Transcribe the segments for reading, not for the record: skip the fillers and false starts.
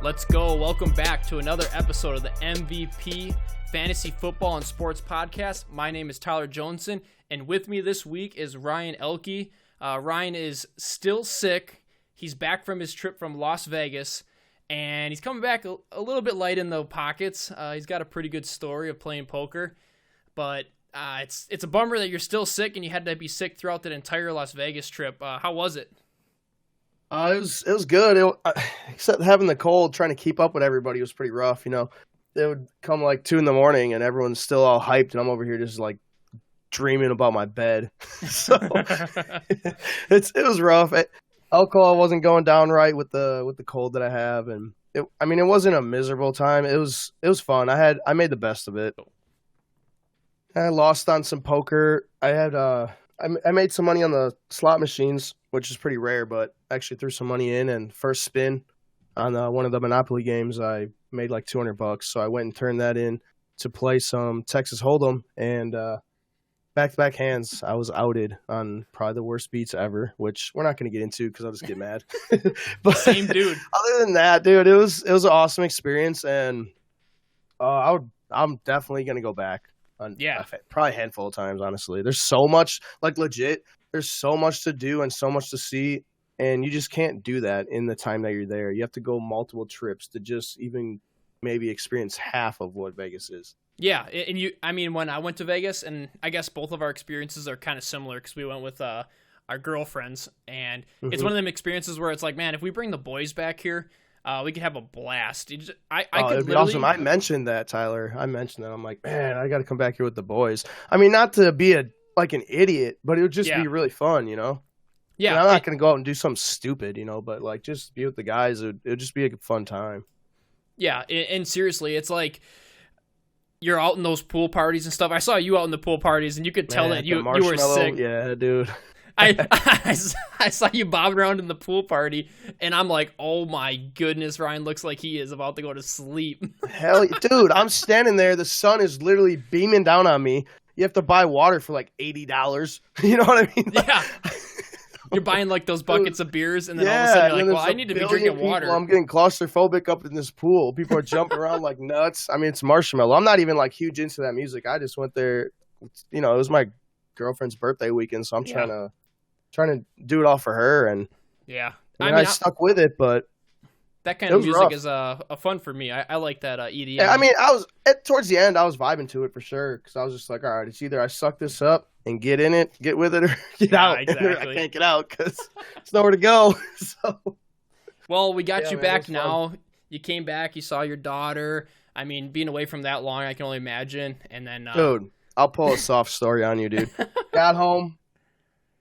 Let's go. Welcome back to another episode of the MVP Fantasy Football and Sports Podcast. My name is Tyler Johnson, and with me this week is Ryan Elke. Ryan is still sick. He's back from his trip from Las Vegas, and he's coming back a little bit light in the pockets. He's got a pretty good story of playing poker, but it's a bummer that you're still sick and you had to be sick throughout that entire Las Vegas trip. How was it? It was good. Except having the cold, trying to keep up with everybody was pretty rough. You know, it would come like 2 a.m. and everyone's still all hyped, and I'm over here just like dreaming about my bed. So it was rough. Alcohol wasn't going down right with the cold that I have, and it wasn't a miserable time. It was fun. I made the best of it. I lost on some poker. I made some money on the slot machines, which is pretty rare, but I actually threw some money in, and first spin on one of the Monopoly games, I made like $200. So I went and turned that in to play some Texas Hold'em, and back-to-back hands, I was outed on probably the worst beats ever, which we're not going to get into because I'll just get mad. But same dude. Other than that, dude, it was an awesome experience, and I'm definitely going to go back. Probably a handful of times, honestly. There's so much, like legit, there's so much to do and so much to see, and you just can't do that in the time that you're there. You have to go multiple trips to just even maybe experience half of what Vegas is. Yeah, and when I went to Vegas, and I guess both of our experiences are kind of similar because we went with our girlfriends, and it's one of them experiences where it's like, man, if we bring the boys back here, we could have a blast. It'd be awesome. I mentioned that, Tyler. I'm like, man, I got to come back here with the boys. I mean, not to be an idiot, but it would just be really fun, you know? Yeah. I'm not going to go out and do something stupid, you know, but like just be with the guys. It would just be a fun time. Yeah. And seriously, it's like you're out in those pool parties and stuff. I saw you out in the pool parties, and you could tell that you were sick. Yeah, dude. I saw you bobbing around in the pool party, and I'm like, oh my goodness, Ryan looks like he is about to go to sleep. Hell, dude, I'm standing there. The sun is literally beaming down on me. You have to buy water for like $80. You know what I mean? Yeah. You're buying like those buckets of beers, and then all of a sudden you're like, well, I need to be drinking water. I'm getting claustrophobic up in this pool. People are jumping around like nuts. I mean, it's Marshmallow. I'm not even like huge into that music. I just went there. You know, it was my girlfriend's birthday weekend, so I'm trying to do it all for her, and I stuck with it, but that kind of music rough. Is a fun for me. I like that EDM. Yeah, I mean, I was towards the end, I was vibing to it for sure, because I was just like, all right, it's either I suck this up and get in it, get with it, or get out. Exactly. I can't get out because it's nowhere to go. So, well, we got you back now. Fun. You came back. You saw your daughter. I mean, being away from that long, I can only imagine. And then, dude, I'll pull a soft story on you, dude. Got home.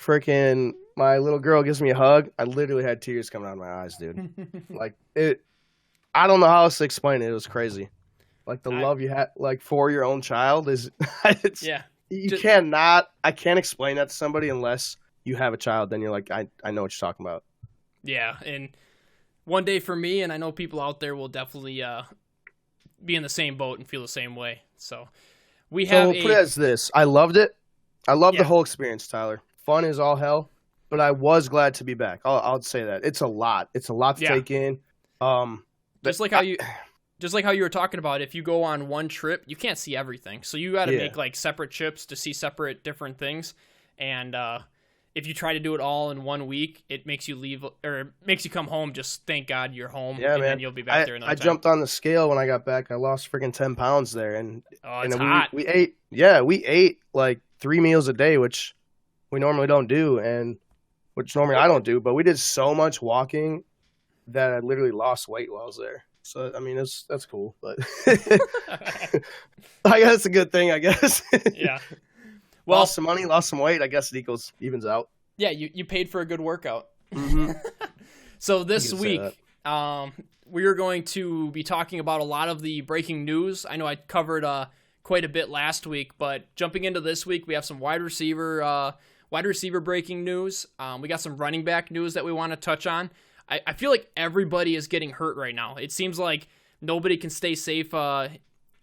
Freaking my little girl gives me a hug. I literally had tears coming out of my eyes, dude. Like I don't know how else to explain it. It was crazy. Like the love you had like for your own child is I can't explain that to somebody unless you have a child. Then you're like, I know what you're talking about. Yeah, and one day for me, and I know people out there will definitely be in the same boat and feel the same way. So we'll put it as this. I loved it. I loved the whole experience, Tyler. Fun is all hell, but I was glad to be back. I'll say that. It's a lot. It's a lot to take in. Just like how you were talking about, if you go on one trip, you can't see everything. So you got to make like separate trips to see separate different things. And if you try to do it all in 1 week, it makes you leave or it makes you come home. Just thank God you're home. Yeah, and then you'll be back there another time. I jumped on the scale when I got back. I lost freaking 10 pounds there. And it's hot. We ate like 3 meals a day, which we normally don't do, and which normally I don't do, but we did so much walking that I literally lost weight while I was there. So, I mean, that's cool, but I guess it's a good thing, I guess. Yeah. Well, lost some money, lost some weight. I guess it evens out. Yeah, you paid for a good workout. Mm-hmm. So this week, we are going to be talking about a lot of the breaking news. I know I covered quite a bit last week, but jumping into this week, we have some wide receiver breaking news. We got some running back news that we want to touch on. I feel like everybody is getting hurt right now. It seems like nobody can stay safe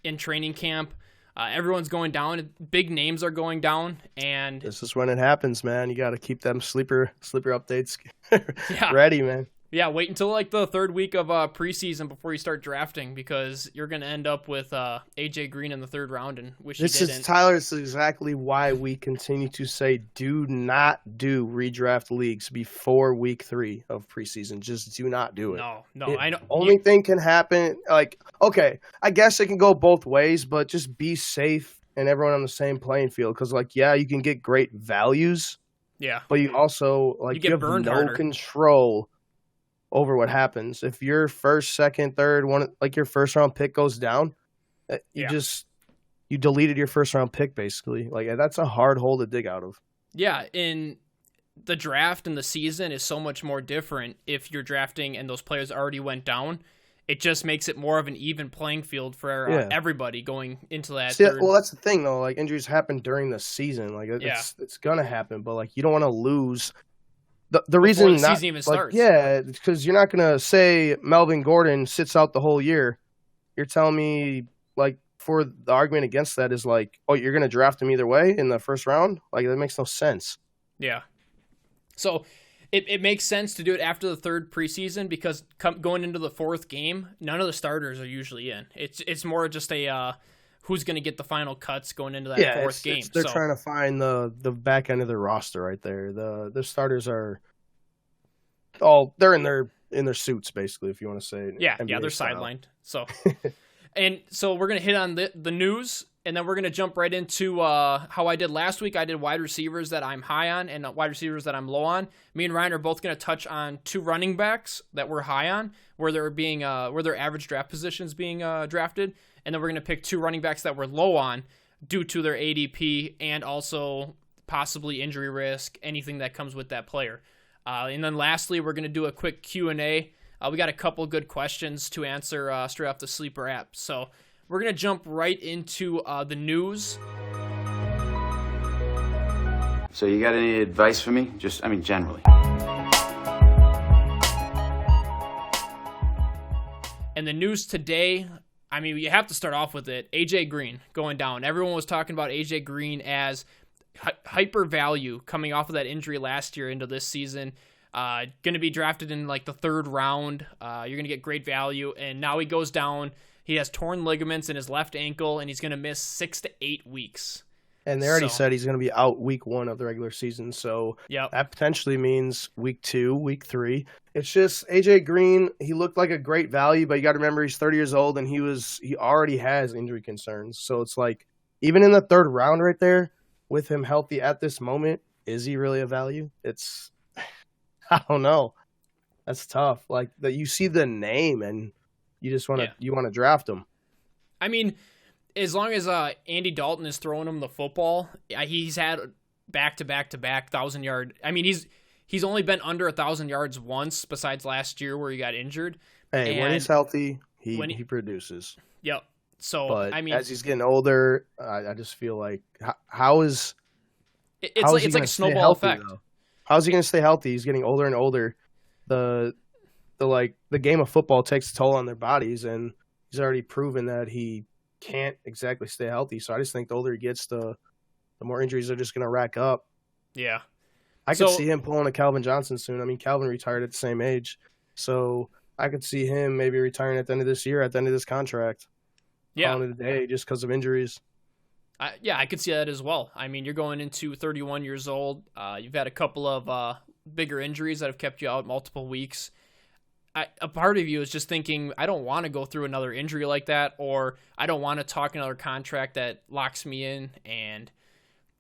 in training camp. Everyone's going down. Big names are going down, and this is when it happens, man. You got to keep them sleeper updates ready, man. Yeah, wait until like the third week of preseason before you start drafting, because you're going to end up with AJ Green in the third round and wish This you didn't. is Tyler. This is exactly why we continue to say do not do redraft leagues before week 3 of preseason. Just do not do it. No, I know. Only thing can happen, like, okay, I guess it can go both ways, but just be safe and everyone on the same playing field. Because, like, yeah, you can get great values. Yeah. But you also, like, you have burned no harder. control over what happens. If your first, second, third, like your first round pick goes down, you deleted your first round pick basically. Like, that's a hard hole to dig out of. Yeah, in the draft and the season is so much more different if you're drafting and those players already went down. It just makes it more of an even playing field for everybody going into that. Well, that's the thing though. Like, injuries happen during the season. Like, it's gonna happen, but like, you don't want to lose. The reason the season even starts. Yeah, because you're not gonna say Melvin Gordon sits out the whole year. You're telling me, like, for the argument against that is like, oh, you're gonna draft him either way in the first round? Like, that makes no sense. Yeah. So it makes sense to do it after the third preseason, because going into the fourth game, none of the starters are usually in. It's more just a who's going to get the final cuts going into that fourth game. They're trying to find the back end of their roster right there. The starters are they're in their suits basically, if you want to say. Yeah, they're sidelined. So and so we're going to hit on the news, and then we're going to jump right into how I did last week. I did wide receivers that I'm high on and wide receivers that I'm low on. Me and Ryan are both going to touch on 2 running backs that we're high on, where their average draft positions being drafted. And then we're going to pick 2 running backs that we're low on due to their ADP and also possibly injury risk, anything that comes with that player. And then lastly, we're going to do a quick Q&A. We got a couple good questions to answer straight off the Sleeper app. So we're going to jump right into the news. So you got any advice for me? Generally. And the news today, you have to start off with it. AJ Green going down. Everyone was talking about AJ Green as hyper value coming off of that injury last year into this season. Going to be drafted in like the third round. You're going to get great value. And now he goes down. He has torn ligaments in his left ankle, and he's going to miss 6 to 8 weeks. And they already said he's going to be out week 1 of the regular season. So that potentially means week 2, week 3. It's just AJ Green, he looked like a great value, but you got to remember he's 30 years old and he already has injury concerns. So it's like, even in the third round right there, with him healthy at this moment, is he really a value? I don't know. That's tough. Like, that you see the name and you just want to draft him. As long as Andy Dalton is throwing him the football, he's had back-to-back 1,000-yard. He's only been under 1,000 yards once, besides last year where he got injured. Hey, when he's healthy, he produces. Yep. So, but as he's getting older, I just feel like how is it's like a snowball effect. Though? How is he going to stay healthy? He's getting older and older. The game of football takes a toll on their bodies, and he's already proven that he can't exactly stay healthy. So I just think the older he gets, the more injuries are just going to rack up. Yeah. I could see him pulling a Calvin Johnson soon. Calvin retired at the same age. So I could see him maybe retiring at the end of this year, at the end of this contract. Yeah. On the day, just because of injuries. I could see that as well. You're going into 31 years old. You've had a couple of bigger injuries that have kept you out multiple weeks. A part of you is just thinking, I don't want to go through another injury like that, or I don't want to talk another contract that locks me in. And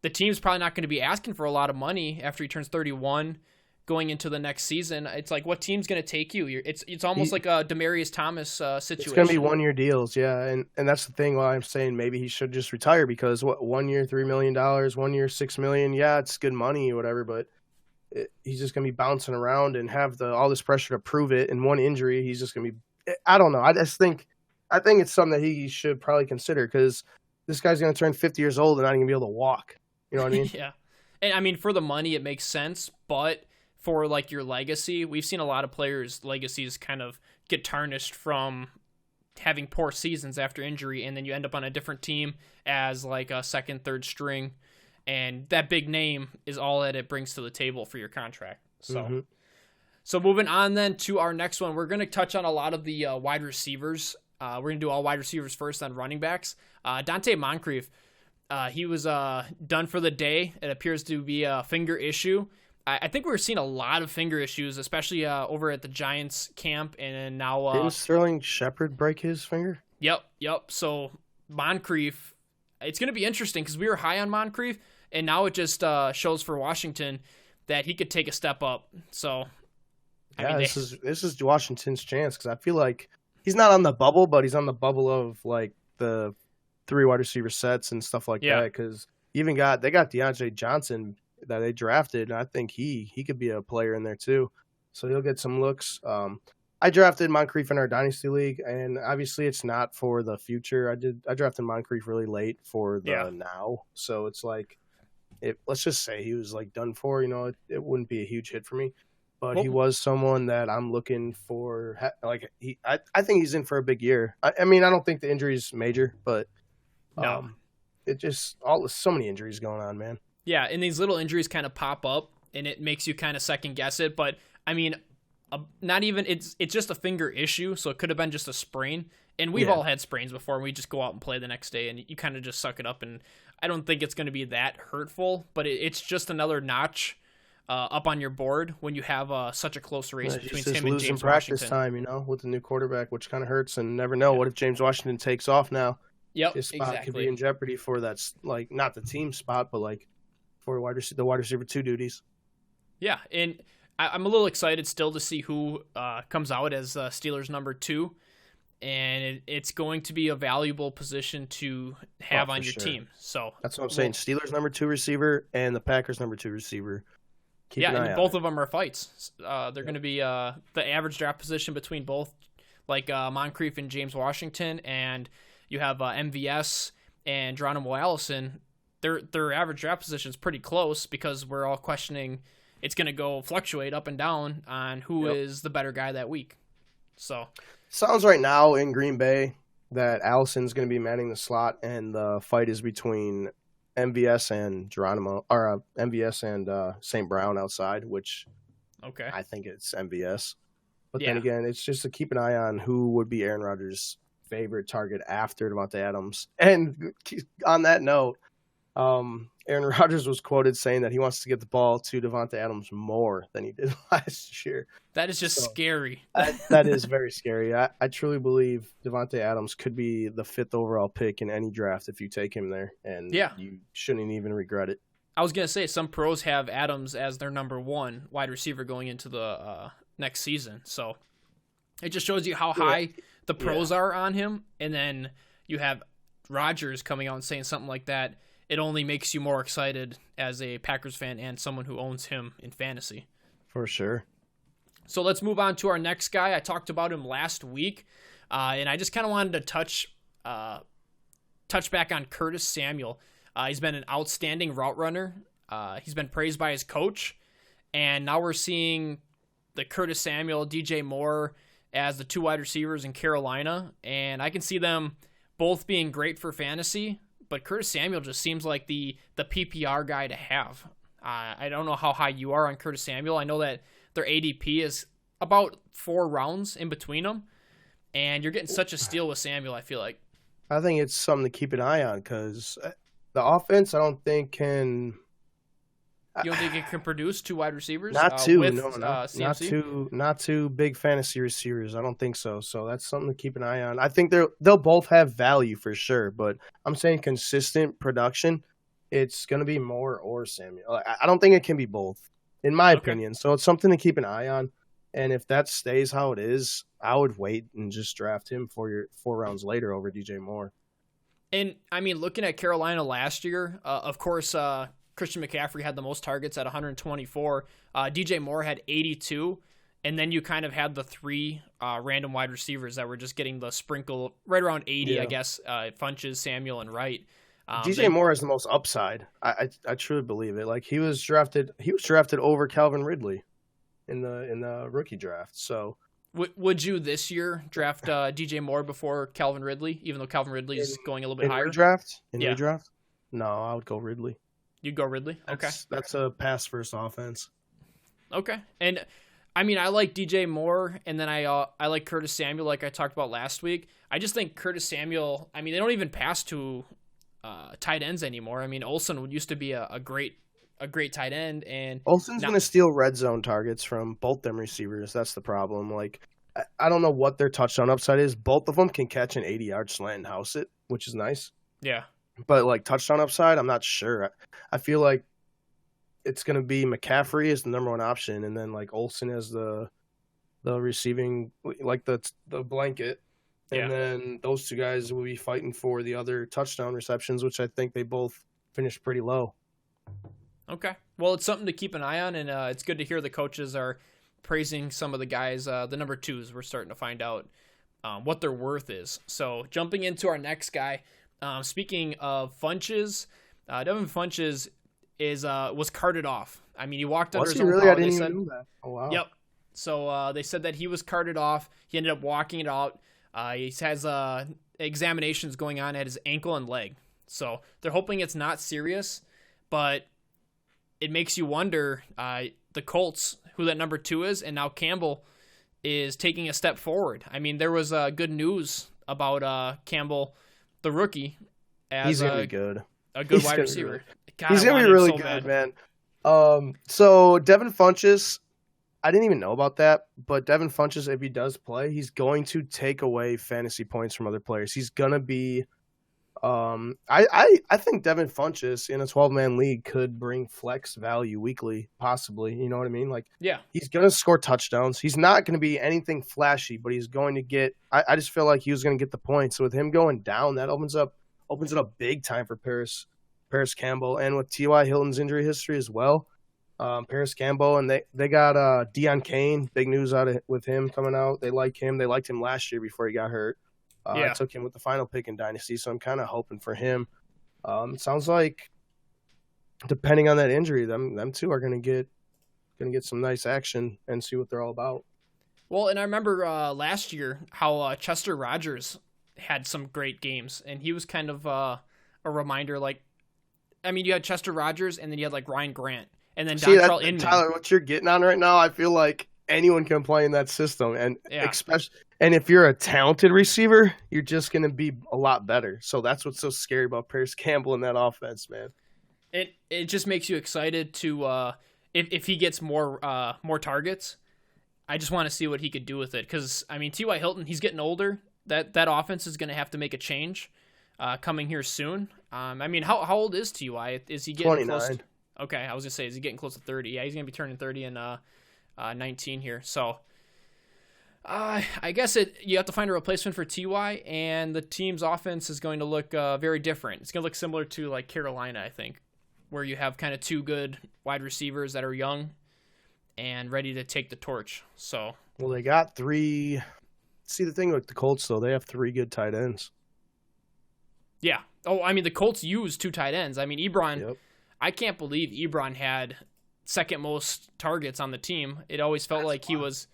the team's probably not going to be asking for a lot of money after he turns 31 going into the next season. It's like, what team's going to take you? It's almost like a Demaryius Thomas situation. It's going to be 1 year deals, yeah. And that's the thing why I'm saying maybe he should just retire, because 1 year, $3 million, 1 year, $6 million, yeah, it's good money or whatever, but he's just going to be bouncing around and have all this pressure to prove it. And one injury, he's just going to be, I don't know. I think it's something that he should probably consider, because this guy's going to turn 50 years old and not even be able to walk. You know what I mean? Yeah. And for the money, it makes sense, but for like your legacy, we've seen a lot of players' legacies kind of get tarnished from having poor seasons after injury, and then you end up on a different team as like a second, third string, and that big name is all that it brings to the table for your contract. So, So moving on then to our next one, we're going to touch on a lot of the wide receivers. We're going to do all wide receivers first, on running backs. Dante Moncrief, he was done for the day. It appears to be a finger issue. I think we're seeing a lot of finger issues, especially over at the Giants camp. And now didn't Sterling Shepard break his finger? Yep. So Moncrief, it's going to be interesting because we were high on Moncrief, and now it just shows for Washington that he could take a step up. So this is Washington's chance, because I feel like he's not on the bubble, but he's on the bubble of like the 3 wide receiver sets and stuff like that. Because they got DeAndre Johnson that they drafted, and I think he could be a player in there too. So he'll get some looks. I drafted Moncrief in our Dynasty League, and obviously it's not for the future. I drafted Moncrief really late for the now. So it's like, let's just say he was like done for. It wouldn't be a huge hit for me. But he was someone that I'm looking for. Like I think he's in for a big year. I mean, I don't think the injury is major, but it just so many injuries going on, man. Yeah, and these little injuries kind of pop up, and it makes you kind of second guess it. But I mean, not even it's just a finger issue, so it could have been just a sprain. And we've all had sprains before, and we just go out and play the next day, and you kind of just suck it up. And I don't think it's going to be that hurtful, but it's just another notch up on your board when you have such a close race between him and James practice Washington. Time, with the new quarterback, which kind of hurts, and never know. What if James Washington takes off now? Yep, his spot could be in jeopardy for that, like not the team spot, but like for the wide receiver 2 duties. Yeah, and I'm a little excited still to see who comes out as Steelers number 2, and it's going to be a valuable position to have on your team. So that's what I'm saying. Steelers number 2 receiver and the Packers number 2 receiver. And both of them are fights. They're going to be the average draft position between both, like Moncrief and James Washington, and you have MVS and Geronimo Allison. Their average draft position is pretty close because we're all questioning it's going to fluctuate up and down on who is the better guy that week. So sounds right now in Green Bay that Allison's going to be manning the slot, and the fight is between MVS and Geronimo, or MVS and St. Brown outside, which I think it's MVS. But then again, it's just to keep an eye on who would be Aaron Rodgers' favorite target after Davante Adams. And on that note, Aaron Rodgers was quoted saying that he wants to get the ball to Davante Adams more than he did last year. That is just scary. That is very scary. I truly believe Davante Adams could be the 5th overall pick in any draft if you take him there, and you shouldn't even regret it. I was going to say, some pros have Adams as their number 1 wide receiver going into the next season. So it just shows you how high the pros are on him. And then you have Rodgers coming out and saying something like that. It only makes you more excited as a Packers fan and someone who owns him in fantasy. For sure. So let's move on to our next guy. I talked about him last week, and I just kind of wanted to touch back on Curtis Samuel. He's been an outstanding route runner. He's been praised by his coach, and now we're seeing the Curtis Samuel, DJ Moore as the 2 wide receivers in Carolina, and I can see them both being great for fantasy. But Curtis Samuel just seems like the PPR guy to have. I don't know how high you are on Curtis Samuel. I know that their ADP is about 4 rounds in between them, and you're getting such a steal with Samuel, I feel like. I think it's something to keep an eye on because the offense, I don't think can. You don't think it can produce 2 wide receivers? Not 2, with, no, CMC? not two big fantasy receivers. I don't think so. So that's something to keep an eye on. I think they'll both have value for sure, but I'm saying consistent production. It's going to be Moore or Samuel. I don't think it can be both, in my opinion. So it's something to keep an eye on. And if that stays how it is, I would wait and just draft him for your 4 rounds later over DJ Moore. And I mean, looking at Carolina last year, of course, Christian McCaffrey had the most targets at 124. DJ Moore had 82. And then you kind of had the 3 random wide receivers that were just getting the sprinkle right around 80, I guess. Funches, Samuel, and Wright. DJ Moore has the most upside. I truly believe it. Like he was drafted over Calvin Ridley in the rookie draft. So would you this year draft DJ Moore before Calvin Ridley, even though Calvin Ridley is going a little bit higher? Redraft? No, I would go Ridley. You'd go Ridley? Okay. That's a pass first offense. Okay. And I mean, I like DJ Moore, and then I like Curtis Samuel, like I talked about last week. I just think Curtis Samuel. I mean, they don't even pass to tight ends anymore. I mean, Olsen used to be a great tight end, and Olsen's going to steal red zone targets from both them receivers. That's the problem. Like, I don't know what their touchdown upside is. Both of them can catch an 80-yard slant and house it, which is nice. Yeah. But, like, touchdown upside, I'm not sure. I feel like it's going to be McCaffrey as the number one option, and then, like, Olsen as the receiving, like, the blanket. And then those two guys will be fighting for the other touchdown receptions, which I think they both finished pretty low. Okay. Well, it's something to keep an eye on, and it's good to hear the coaches are praising some of the guys, the number 2s. We're starting to find out what their worth is. So jumping into our next guy, speaking of Funches, Devin Funches was carted off. I mean, he walked under his own really? power. I didn't even know that. Oh, wow. Yep. So they said that he was carted off. He ended up walking it out. He has examinations going on at his ankle and leg. So they're hoping it's not serious, but it makes you wonder, the Colts, who that number 2 is, and now Campbell is taking a step forward. I mean, there was good news about Campbell, the rookie, as he's going to be good. A good wide receiver. He's going to be really good, man. So Devin Funches, I didn't even know about that, but Devin Funches, if he does play, he's going to take away fantasy points from other players. He's going to be I think Devin Funches in a 12-man league could bring flex value weekly, possibly. You know what I mean? Like, yeah, he's going to score touchdowns. He's not going to be anything flashy, but he's going to get. I just feel like he was going to get the points. So with him going down, that opens it up big time for Paris Campbell, and with T.Y. Hilton's injury history as well. Paris Campbell, and they got Deion Kane. Big news with him coming out. They like him. They liked him last year before he got hurt. I took him with the final pick in Dynasty, so I'm kind of hoping for him. It sounds like, depending on that injury, them two are going to get some nice action and see what they're all about. Well, and I remember last year how Chester Rogers had some great games, and he was kind of a reminder. Like, I mean, you had Chester Rogers, and then you had like Ryan Grant, and then Dontrell Inman. Tyler, what you're getting on right now, I feel like anyone can play in that system, and especially. And if you're a talented receiver, you're just going to be a lot better. So that's what's so scary about Paris Campbell in that offense, man. It just makes you excited to if he gets more targets. I just want to see what he could do with it, because I mean, T.Y. Hilton, he's getting older. That offense is going to have to make a change coming here soon. I mean, how old is T.Y.? Is he getting 29? Close? Okay, I was gonna say, is he getting close to 30? Yeah, he's gonna be turning 30 in 19 here. So. I guess you have to find a replacement for T.Y., and the team's offense is going to look very different. It's going to look similar to like Carolina, I think, where you have kind of 2 good wide receivers that are young and ready to take the torch. So, well, they got 3. See, the thing with the Colts, though, they have 3 good tight ends. Yeah. Oh, I mean, the Colts use 2 tight ends. I mean, Ebron. Yep. I can't believe Ebron had second most targets on the team. It always felt like he was.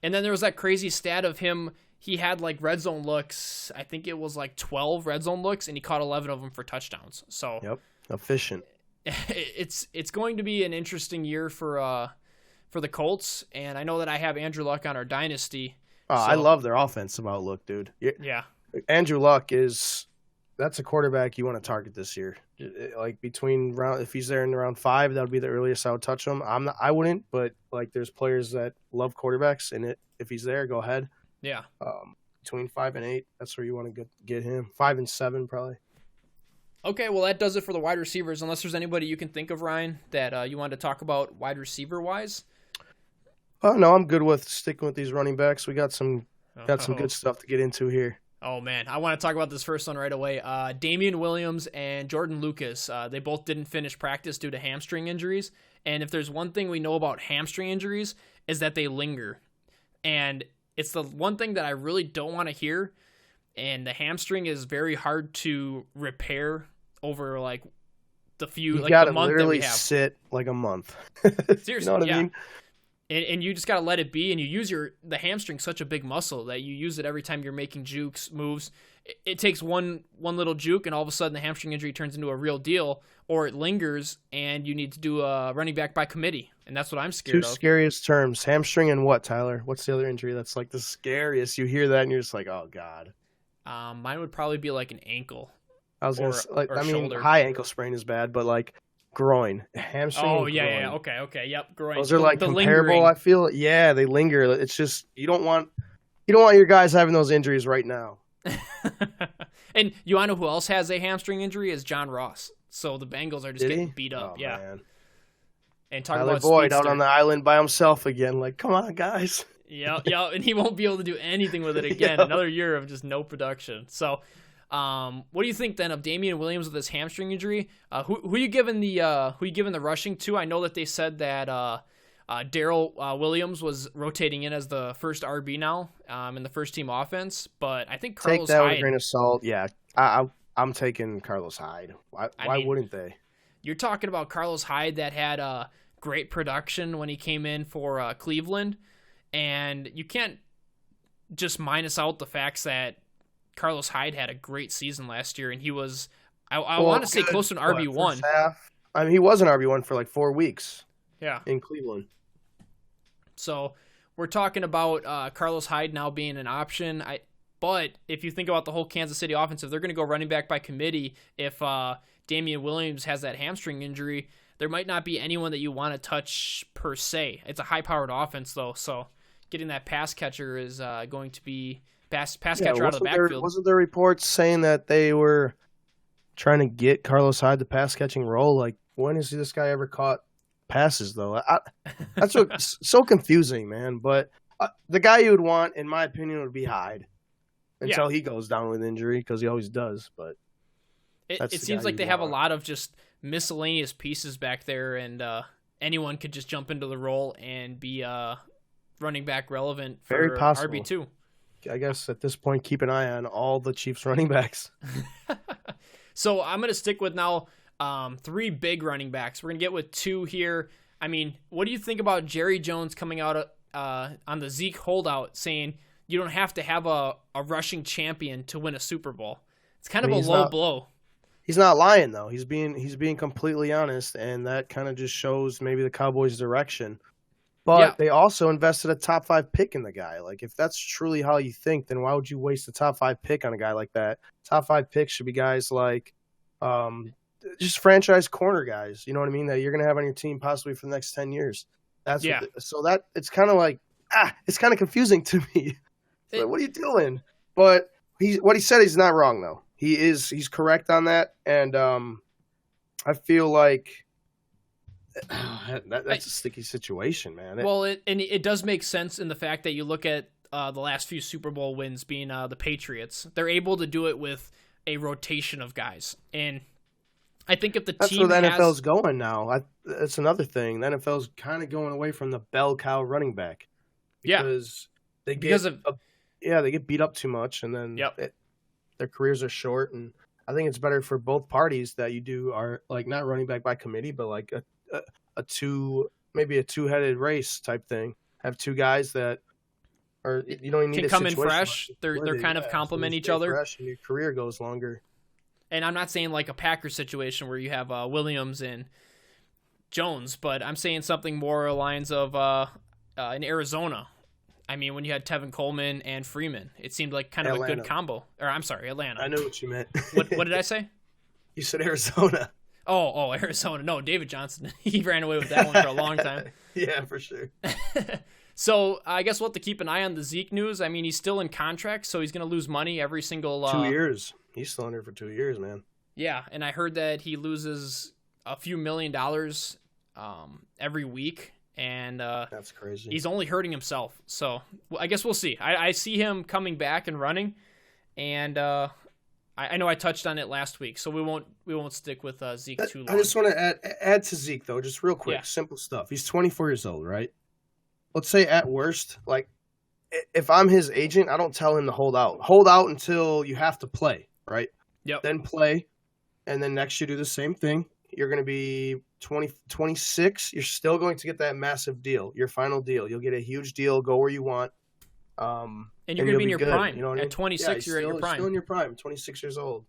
And then there was that crazy stat of him. He had like red zone looks. I think it was like 12 red zone looks, and he caught 11 of them for touchdowns. So yep, efficient. It's going to be an interesting year for the Colts, and I know that I have Andrew Luck on our dynasty. Oh, so. I love their offensive outlook, dude. Yeah. Andrew Luck that's a quarterback you want to target this year. Like if he's there in round 5, that would be the earliest I would touch him. I wouldn't, but like there's players that love quarterbacks, and if he's there, go ahead. Yeah. Between 5 and 8, that's where you want to get him. 5 and 7 probably. Okay, well that does it for the wide receivers. Unless there's anybody you can think of, Ryan, that you wanted to talk about wide receiver wise. Oh no, I'm good with sticking with these running backs. We got some good stuff to get into here. Oh, man. I want to talk about this first one right away. Damian Williams and Jordan Lucas, they both didn't finish practice due to hamstring injuries. And if there's one thing we know about hamstring injuries is that they linger. And it's the one thing that I really don't want to hear. And the hamstring is very hard to repair over, like, the month that we have. Literally sit like a month. Seriously, you know what I mean? And you just got to let it be, and you use the hamstring, such a big muscle that you use it every time you're making jukes, moves. It takes one little juke, and all of a sudden the hamstring injury turns into a real deal, or it lingers, and you need to do a running back by committee, and that's what I'm scared of. Two scariest terms, hamstring and what, Tyler? What's the other injury that's like the scariest? You hear that, and you're just like, oh, God. Mine would probably be like an ankle. I was going to say, shoulder. high ankle sprain is bad, but like groin, hamstring. Oh, and yeah. groin. Okay. Yep, groin. Those are like the comparable, lingering. I feel. Yeah, they linger. It's just, you don't want your guys having those injuries right now. And you want to know who else has a hamstring injury? Is John Ross. So the Bengals are just getting beat up. Oh, yeah. Man. And talking Tyler about Boyd speedster. out on the island by himself again. Like, come on, guys. Yeah, and he won't be able to do anything with it again. Another year of just no production. So, what do you think then of Damian Williams with his hamstring injury? Who you giving the rushing to? I know that they said that Darrell Williams was rotating in as the first RB now in the first team offense, but I think Carlos Take that Hyde, with a grain of salt. Yeah, I'm taking Carlos Hyde. Why wouldn't they? You're talking about Carlos Hyde that had great production when he came in for Cleveland, and you can't just minus out the facts that Carlos Hyde had a great season last year, and he was, I want to say, close to an RB1. I mean, he was an RB1 for like 4 weeks. Yeah, in Cleveland. So we're talking about Carlos Hyde now being an option. But if you think about the whole Kansas City offense, if they're going to go running back by committee, if Damian Williams has that hamstring injury, there might not be anyone that you want to touch per se. It's a high-powered offense, though, so getting that pass catcher is going to be pass catcher out of the backfield. Wasn't there reports saying that they were trying to get Carlos Hyde the pass-catching role? Like, when has this guy ever caught passes, though? That's what's so confusing, man. But the guy you would want, in my opinion, would be Hyde until he goes down with injury, because he always does. But it seems like they have a lot of just miscellaneous pieces back there, and anyone could just jump into the role and be running back relevant for very possible. RB2. I guess at this point, keep an eye on all the Chiefs running backs. So I'm going to stick with now 3 big running backs. We're going to get with 2 here. I mean, what do you think about Jerry Jones coming out on the Zeke holdout saying you don't have to have a rushing champion to win a Super Bowl? It's kind of a low blow. He's not lying, though. He's being completely honest, and that kind of just shows maybe the Cowboys' direction. But they also invested a top 5 pick in the guy. Like, if that's truly how you think, then why would you waste a top 5 pick on a guy like that? Top 5 picks should be guys like just franchise corner guys. You know what I mean? That you're going to have on your team possibly for the next 10 years. It's kind of like, it's kind of confusing to me. Like, what are you doing? But what he said, he's not wrong, though. He's correct on that. And I feel like that's a sticky situation, man. It does make sense in the fact that you look at the last few Super Bowl wins being the Patriots. They're able to do it with a rotation of guys. And I think if that's where the NFL's going now. That's another thing. The NFL's kind of going away from the bell cow running back. Because they get beat up too much, and then their careers are short. And I think it's better for both parties that you do are like not running back by committee, but like a two-headed race type thing. Have 2 guys that are, you don't even need can come in fresh. They're kind of complement each other. Fresh and your career goes longer. And I'm not saying like a Packers situation where you have Williams and Jones, but I'm saying something more along the lines of in Arizona. I mean, when you had Tevin Coleman and Freeman, it seemed like kind of a good combo. Or I'm sorry, Atlanta. I know what you meant. What did I say? You said Arizona. Oh, Arizona. No, David Johnson. He ran away with that one for a long time. Yeah, for sure. So I guess we'll have to keep an eye on the Zeke news. I mean, he's still in contract, so he's going to lose money every single 2 years. He's still under for 2 years, man. Yeah, and I heard that he loses a few $1 million every week, and that's crazy. He's only hurting himself. So I guess we'll see. I see him coming back and running, and I know I touched on it last week, so we won't stick with Zeke too long. I just want to add to Zeke though, just real quick, simple stuff. He's 24 years old, right? Let's say at worst, like if I'm his agent, I don't tell him to hold out. Hold out until you have to play, right? Yep. Then play, and then next you do the same thing. you're going to be 26. You're still going to get that massive deal, your final deal. You'll get a huge deal, go where you want. And you're going to be in your prime. You know what at 26, you're in your prime. Still in your prime, 26 years old.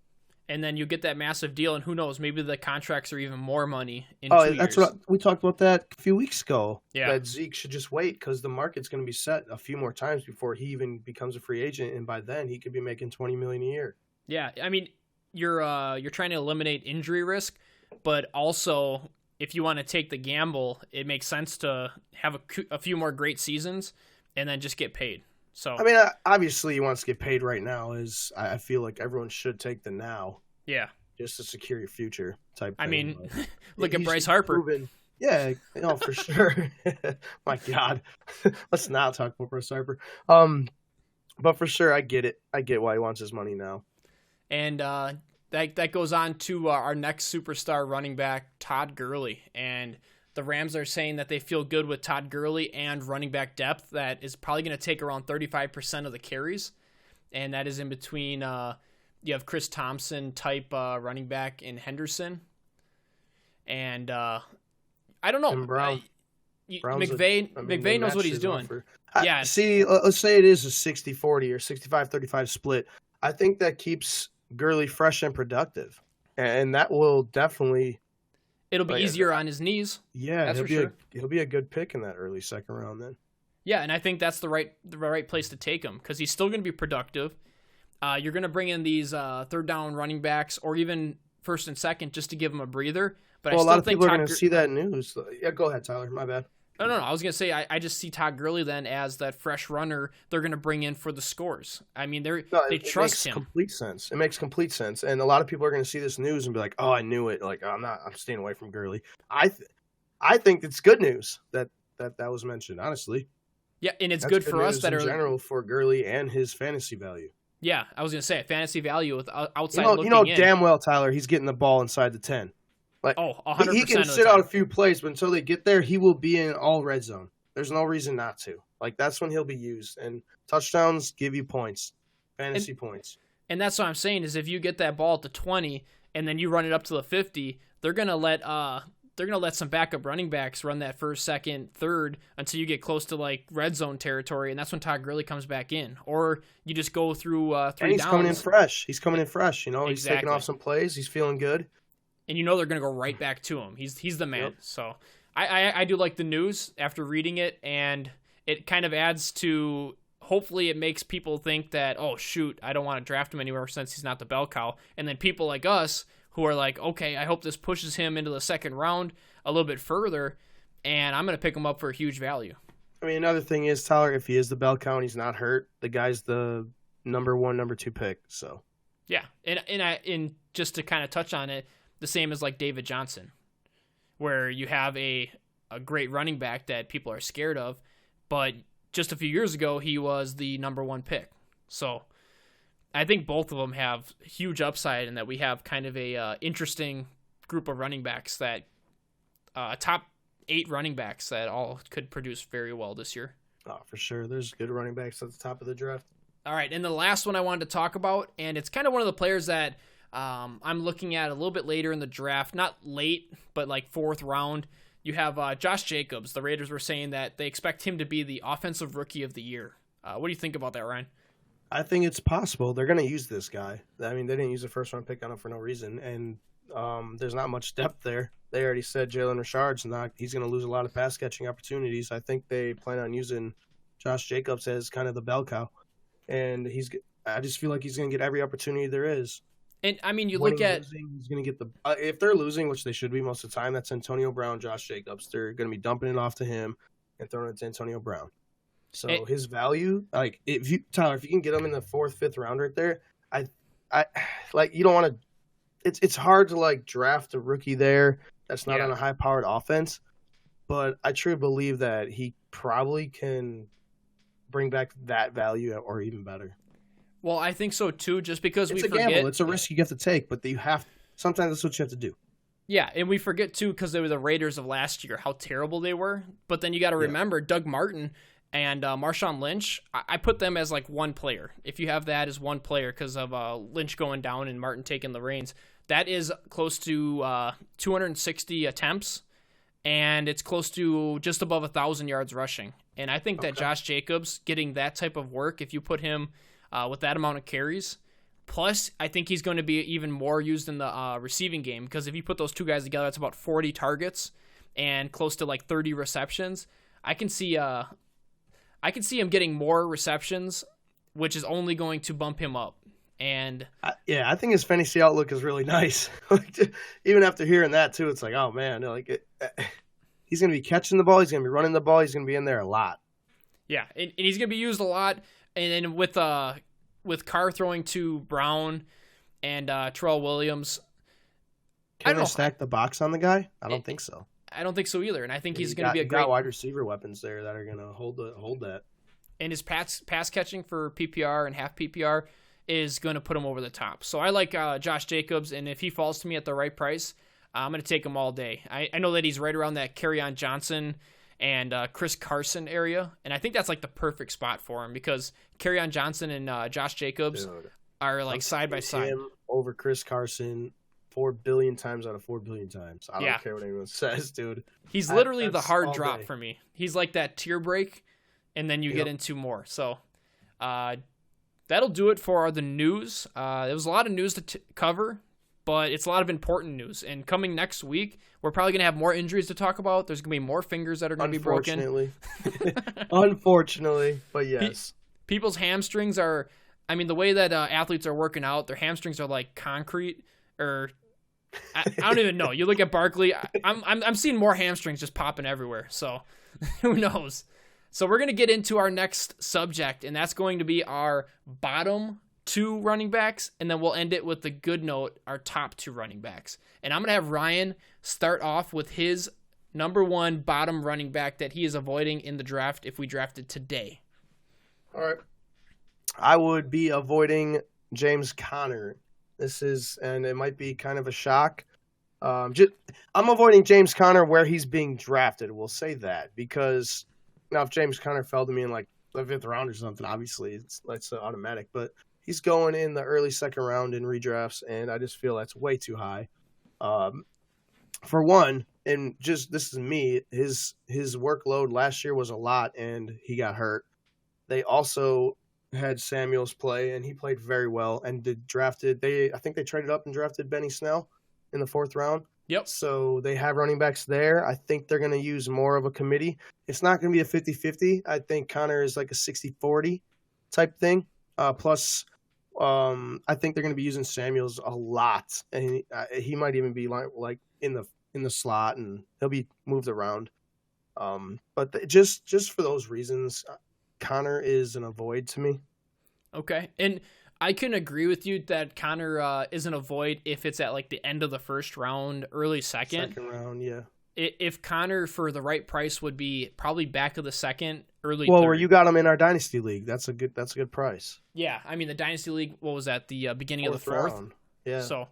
And then you get that massive deal, and who knows, maybe the contracts are even more money in 2 years. That's what we talked about that a few weeks ago. Yeah. That Zeke should just wait because the market's going to be set a few more times before he even becomes a free agent, and by then he could be making $20 million a year. Yeah, I mean, you're trying to eliminate injury risk, but also if you want to take the gamble, it makes sense to have a few more great seasons and then just get paid. So I mean, obviously he wants to get paid right now. I feel like everyone should take the now. Yeah. Just to secure your future type thing. I mean, look at Bryce Harper. Yeah, for sure. My God. Let's not talk about Bryce Harper. But for sure, I get it. I get why he wants his money now. And that goes on to our next superstar running back, Todd Gurley. And the Rams are saying that they feel good with Todd Gurley and running back depth that is probably going to take around 35% of the carries. And that is in between you have Chris Thompson type running back in Henderson. And I don't know. And Brown. McVay knows what he's doing. Yeah. See, let's say it is a 60-40 or 65-35 split. I think that keeps Gurley fresh and productive. And that will definitely... It'll be easier on his knees. Yeah, that's for sure. He'll be a good pick in that early second round then. Yeah, and I think that's the right place to take him because he's still going to be productive. You're going to bring in these third down running backs or even first and second just to give him a breather. But well, I still a lot of think people are going to see that news. Yeah, go ahead, Tyler. My bad. No. I was going to say I just see Todd Gurley then as that fresh runner they're going to bring in for the scores. I mean, they trust him. It makes complete sense. And a lot of people are going to see this news and be like, "Oh, I knew it." Like, I'm staying away from Gurley. I think it's good news that was mentioned, honestly. Yeah, and it's good for us that in are general for Gurley and his fantasy value. Yeah, I was going to say fantasy value with outside looking in. You know damn well, Tyler, he's getting the ball inside the 10. Like, 100%. He can sit out a few plays, but until they get there, he will be in all red zone. There's no reason not to. Like, that's when he'll be used. And touchdowns give you points, fantasy points. And that's what I'm saying is if you get that ball at the 20 and then you run it up to the 50, they're gonna let some backup running backs run that first, second, third until you get close to like red zone territory, and that's when Todd Gurley comes back in. Or you just go through three downs. Coming in fresh. He's coming in fresh. You know, Exactly. He's taking off some plays. He's feeling good. And you know they're going to go right back to him. He's the man. Yep. So I do like the news after reading it, and it kind of adds to, hopefully it makes people think that, oh, shoot, I don't want to draft him anywhere since he's not the bell cow. And then people like us who are like, okay, I hope this pushes him into the second round a little bit further, and I'm going to pick him up for a huge value. I mean, another thing is, Tyler, if he is the bell cow and he's not hurt, the guy's the number 1, number 2 pick. So yeah, and just to kind of touch on it, the same as like David Johnson, where you have a great running back that people are scared of, but just a few years ago, he was the number 1 pick. So I think both of them have huge upside, and that we have kind of a interesting group of running backs that top 8 running backs that all could produce very well this year. Oh, for sure. There's good running backs at the top of the draft. All right, and the last one I wanted to talk about, and it's kind of one of the players that I'm looking at a little bit later in the draft, not late, but like 4th round. You have Josh Jacobs. The Raiders were saying that they expect him to be the offensive rookie of the year. What do you think about that, Ryan? I think it's possible. They're going to use this guy. I mean, they didn't use a first-round pick on him for no reason, and there's not much depth there. They already said Jalen Richard's he's going to lose a lot of pass-catching opportunities. I think they plan on using Josh Jacobs as kind of the bell cow, and I just feel like he's going to get every opportunity there is. And, I mean, you look at... He's going to get if they're losing, which they should be most of the time, that's Antonio Brown, Josh Jacobs. They're going to be dumping it off to him and throwing it to Antonio Brown. So his value, like, Tyler, if you can get him in the 4th, 5th round right there, I like, you don't want to... It's hard to, like, draft a rookie there that's not on a high-powered offense, but I truly believe that he probably can bring back that value or even better. Well, I think so too, just because it's a gamble. It's a risk you have to take, but sometimes that's what you have to do. Yeah, and we forget too, because they were the Raiders of last year, how terrible they were. But then you got to remember, Doug Martin and Marshawn Lynch, I put them as like one player. If you have that as one player because of Lynch going down and Martin taking the reins, that is close to 260 attempts, and it's close to just above 1,000 yards rushing. And I think that Josh Jacobs getting that type of work, if you put him with that amount of carries, plus I think he's going to be even more used in the receiving game, because if you put those two guys together, that's about 40 targets and close to like 30 receptions. I can see him getting more receptions, which is only going to bump him up. And I think his fantasy outlook is really nice. Even after hearing that too, it's like, oh man, he's going to be catching the ball, he's going to be running the ball, he's going to be in there a lot. Yeah, and he's going to be used a lot. And then with Carr throwing to Brown and Terrell Williams, Can they stack the box on the guy? I don't think so. I don't think so either. And I think he's going to be a great great wide receiver weapons there that are going to hold that. And his pass catching for PPR and half PPR is going to put him over the top. So I like Josh Jacobs, and if he falls to me at the right price, I'm going to take him all day. I know that he's right around that Kerryon Johnson and Chris Carson area, and I think that's like the perfect spot for him, because Kerryon Johnson and Josh Jacobs are like side by side. Him over Chris Carson 4 billion times out of 4 billion times. I don't care what anyone says, dude. He's literally the hard drop for me. He's like that tier break, and then you get into more. So that'll do it for the news. There was a lot of news to cover, but it's a lot of important news. And coming next week, we're probably going to have more injuries to talk about. There's going to be more fingers that are going to be broken. Unfortunately, but yes. People's hamstrings are, I mean, the way that athletes are working out, their hamstrings are like concrete, or I don't even know. You look at Barkley, I'm seeing more hamstrings just popping everywhere. So who knows? So we're going to get into our next subject, and that's going to be our bottom 2 running backs, and then we'll end it with the good note, our top 2 running backs. And I'm going to have Ryan start off with his number 1 bottom running back that he is avoiding in the draft if we drafted today. All right. I would be avoiding James Conner. And it might be kind of a shock. I'm avoiding James Conner where he's being drafted. We'll say that, because now if James Conner fell to me in like the 5th round or something, obviously it's automatic. But he's going in the early 2nd round in redrafts, and I just feel that's way too high. For one, and just this is me, his workload last year was a lot, and he got hurt. They also had Samuels play, and he played very well, and I think they traded up and drafted Benny Snell in the 4th round. Yep. So they have running backs there. I think they're going to use more of a committee. It's not going to be a 50-50. I think Connor is like a 60-40 type thing. Plus, I think they're going to be using Samuels a lot, and he might even be like in the slot, and he'll be moved around. But just for those reasons, Connor is an avoid to me. Okay, and I can agree with you that Connor is an avoid if it's at like the end of the 1st round, early 2nd. 2nd round, yeah. If Connor for the right price would be probably back of the 2nd, early. Well, 3rd. where you got him in our dynasty league, that's a good price. Yeah, I mean the dynasty league. What was that? The beginning of the 4th round. Yeah. So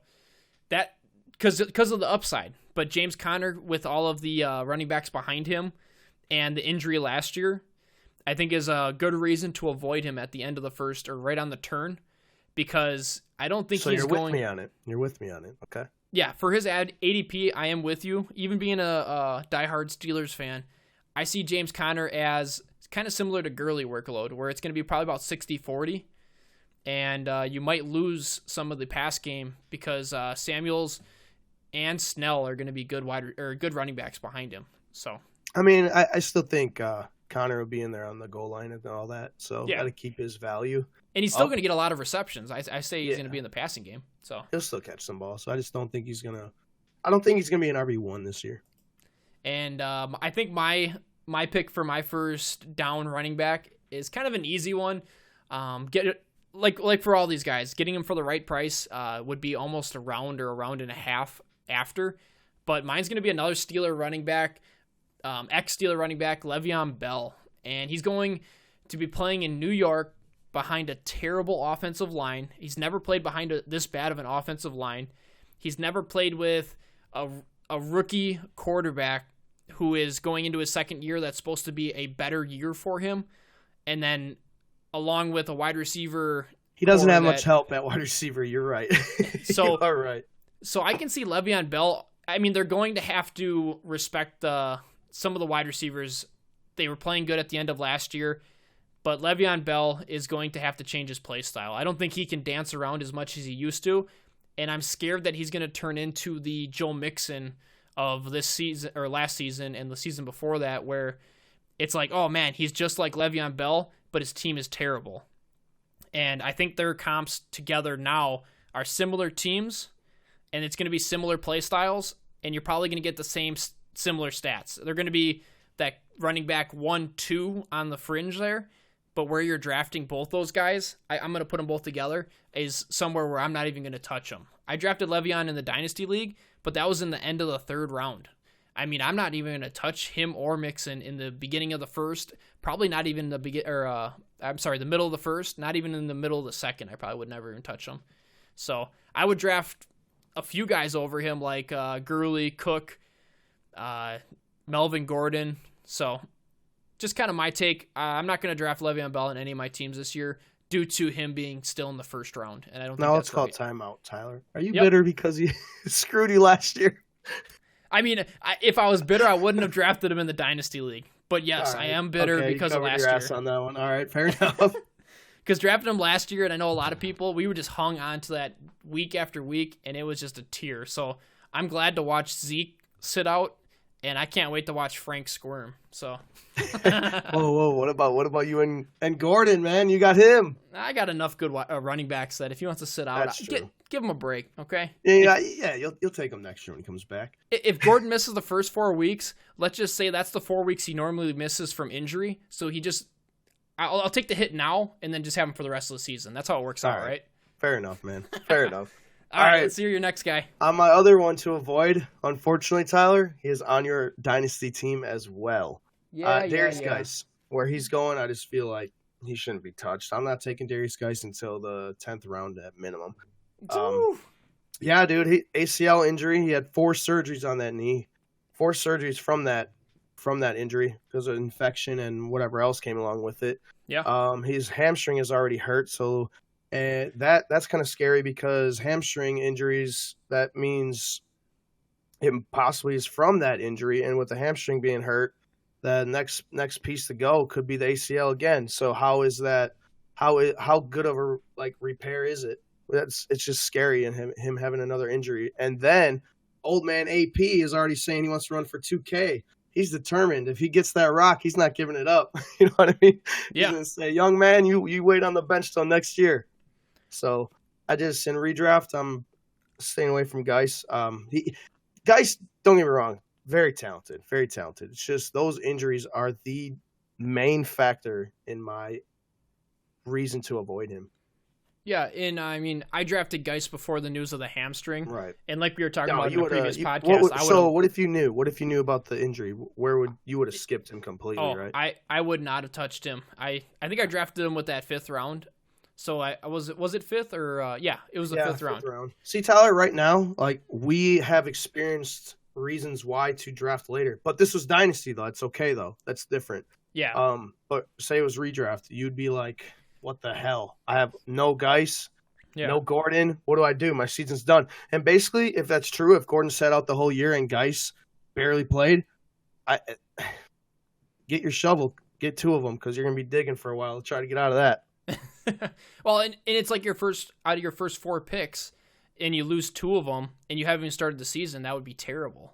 that because of the upside, but James Conner with all of the running backs behind him and the injury last year, I think is a good reason to avoid him at the end of the 1st or right on the turn, because I don't think he's going. So you're with me on it. You're with me on it. Okay. Yeah, for his ADP, I am with you. Even being a diehard Steelers fan, I see James Conner as kind of similar to Gurley workload, where it's going to be probably about 60-40, and you might lose some of the pass game because Samuels and Snell are going to be good running backs behind him. So I mean, I still think Connor will be in there on the goal line and all that, so got to keep his value. And he's still going to get a lot of receptions. I say he's going to be in the passing game, so he'll still catch some balls. So I just don't think he's gonna. I don't think he's gonna be an RB1 this year. And I think my pick for my first down running back is kind of an easy one. Get it like for all these guys, getting him for the right price would be almost a round or a round and a half after. But mine's going to be another Steeler running back. Ex-Steeler running back, Le'Veon Bell. And he's going to be playing in New York behind a terrible offensive line. He's never played behind this bad of an offensive line. He's never played with a rookie quarterback who is going into his second year that's supposed to be a better year for him. And then along with a wide receiver. He doesn't have much help at wide receiver. You're right. So, you are right. So I can see Le'Veon Bell. I mean, they're going to have to respect some of the wide receivers. They were playing good at the end of last year, but Le'Veon Bell is going to have to change his play style. I don't think he can dance around as much as he used to, and I'm scared that he's going to turn into the Joe Mixon of this season or last season and the season before that, where it's like, oh man, he's just like Le'Veon Bell, but his team is terrible. And I think their comps together now are similar teams, and it's going to be similar play styles, and you're probably going to get the same similar stats. They're going to be that running back 1-2 on the fringe there, but where you're drafting both those guys, I'm going to put them both together, is somewhere where I'm not even going to touch them. I drafted Le'Veon in the Dynasty League, but that was in the end of the third round. I mean, I'm not even going to touch him or Mixon in the beginning of the first, probably not even the middle of the first, not even in the middle of the second. I probably would never even touch him. So I would draft a few guys over him, like Gurley, Cook, Melvin Gordon. So just kind of my take. I'm not going to draft Le'Veon Bell in any of my teams this year due to him being still in the first round. And I don't think that's called right. Timeout, Tyler. Are you bitter because he screwed you last year? I mean, if I was bitter, I wouldn't have drafted him in the Dynasty League. But yes, right. I am bitter because of last your year. Ass on that one. All right, fair enough. Because drafting him last year, and I know a lot of people, we were just hung on to that week after week, and it was just a tear. So I'm glad to watch Zeke sit out, and I can't wait to watch Frank squirm. So. Whoa! What about you and Gordon, man? You got him. I got enough good running backs that if he wants to sit out, give him a break, okay? Yeah. You'll take him next year when he comes back. If Gordon misses the first 4 weeks, let's just say that's the 4 weeks he normally misses from injury. So I'll take the hit now and then just have him for the rest of the season. That's how it works out, right? Fair enough, man. Fair enough. All right, let's hear your next guy. On my other one to avoid, unfortunately, Tyler, he is on your dynasty team as well. Darius Geis, where he's going, I just feel like he shouldn't be touched. I'm not taking Darius Geis until the 10th round at minimum. Yeah, dude, ACL injury. He had 4 surgeries on that knee, 4 surgeries from that injury because of infection and whatever else came along with it. Yeah. His hamstring is already hurt, so that's kind of scary because hamstring injuries, that means it possibly is from that injury, and with the hamstring being hurt, the next piece to go could be the ACL again. So how is that? How good of a repair is it? It's just scary, and him having another injury. And then old man AP is already saying he wants to run for 2K. He's determined. If he gets that rock, he's not giving it up. You know what I mean? Yeah. He's gonna say, young man, you wait on the bench till next year. So in redraft, I'm staying away from Geis. Geis, don't get me wrong, very talented, very talented. It's just those injuries are the main factor in my reason to avoid him. Yeah, and I mean, I drafted Geis before the news of the hamstring. Right. And like we were talking about in the previous podcast. What if you knew? What if you knew about the injury? Where would you have skipped him completely, right? I would not have touched him. I think I drafted him with that 5th round. So was it 5th or it was the 5th round. See, Tyler, right now, we have experienced reasons why to draft later. But this was Dynasty though. It's okay though. That's different. Yeah. But say it was redraft, you'd be like, what the hell? I have no Geis, no Gordon. What do I do? My season's done. And basically, if that's true, if Gordon sat out the whole year and Geis barely played, get your shovel, get 2 of them, because you're gonna be digging for a while to try to get out of that. Well, and it's like your first 4 picks, and you lose 2 of them, and you haven't even started the season. That would be terrible.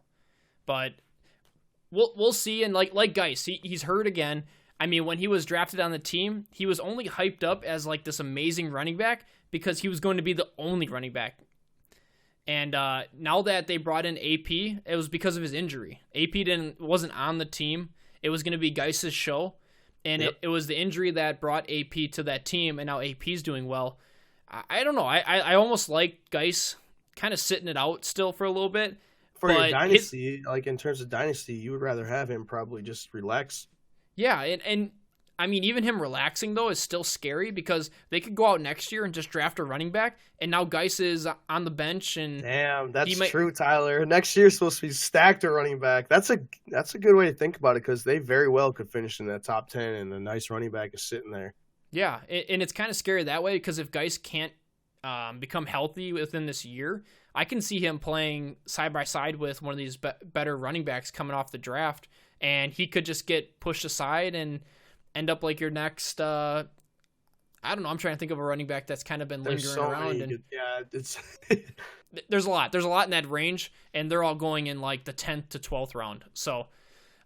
But we'll see. And like Geis, he's hurt again. I mean, when he was drafted on the team, he was only hyped up as this amazing running back because he was going to be the only running back. And now that they brought in AP, it was because of his injury. AP wasn't on the team. It was going to be Geis's show. And it was the injury that brought AP to that team, and now AP's doing well. I don't know. I almost like Geis kind of sitting it out still for a little bit. For your dynasty, in terms of dynasty, you would rather have him probably just relax. Yeah, and I mean, even him relaxing, though, is still scary because they could go out next year and just draft a running back, and now Geis is on the bench. And damn, that's true, Tyler. Next year's supposed to be stacked at running back. That's a good way to think about it because they very well could finish in that top 10, and a nice running back is sitting there. Yeah, and it's kind of scary that way because if Geis can't become healthy within this year, I can see him playing side by side with one of these better running backs coming off the draft, and he could just get pushed aside and end up like your next. I don't know. I'm trying to think of a running back that's kind of been lingering around. It's there's a lot. There's a lot in that range, and they're all going in like the 10th to 12th round. So,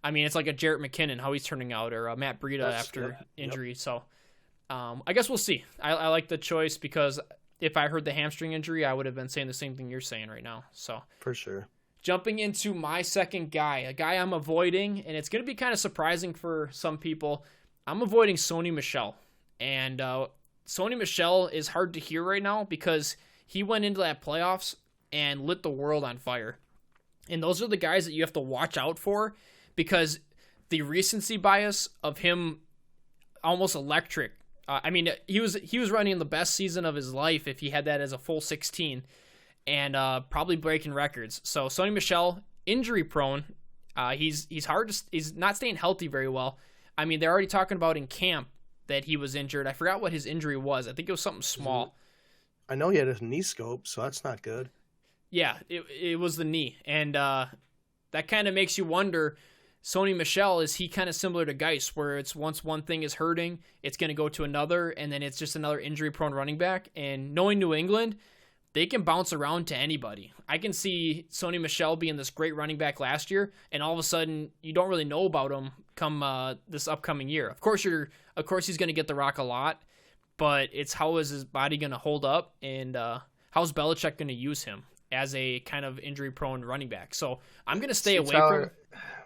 I mean, it's like a Jarrett McKinnon, how he's turning out, or a Matt Breida after injury. Yep. So, I guess we'll see. I like the choice because if I heard the hamstring injury, I would have been saying the same thing you're saying right now. So for sure. Jumping into my second guy, a guy I'm avoiding, and it's going to be kind of surprising for some people. I'm avoiding Sony Michel. And Sony Michel is hard to hear right now because he went into that playoffs and lit the world on fire. And those are the guys that you have to watch out for because the recency bias of him almost electric. I mean, he was running the best season of his life if he had that as a full 16, and probably breaking records. So Sony Michel, injury prone. He's not staying healthy very well. I mean, they're already talking about in camp that he was injured. I forgot what his injury was. I think it was something small. I know he had a knee scope, so that's not good. Yeah, it was the knee, and that kind of makes you wonder. Sony Michel, is he kind of similar to Geis, where it's once one thing is hurting, it's going to go to another, and then it's just another injury-prone running back? And knowing New England, they can bounce around to anybody. I can see Sony Michel being this great running back last year, and all of a sudden, you don't really know about him come this upcoming year. Of course, he's going to get the rock a lot, but it's how is his body going to hold up, and how's Belichick going to use him as a kind of injury-prone running back? So I'm going to stay away from.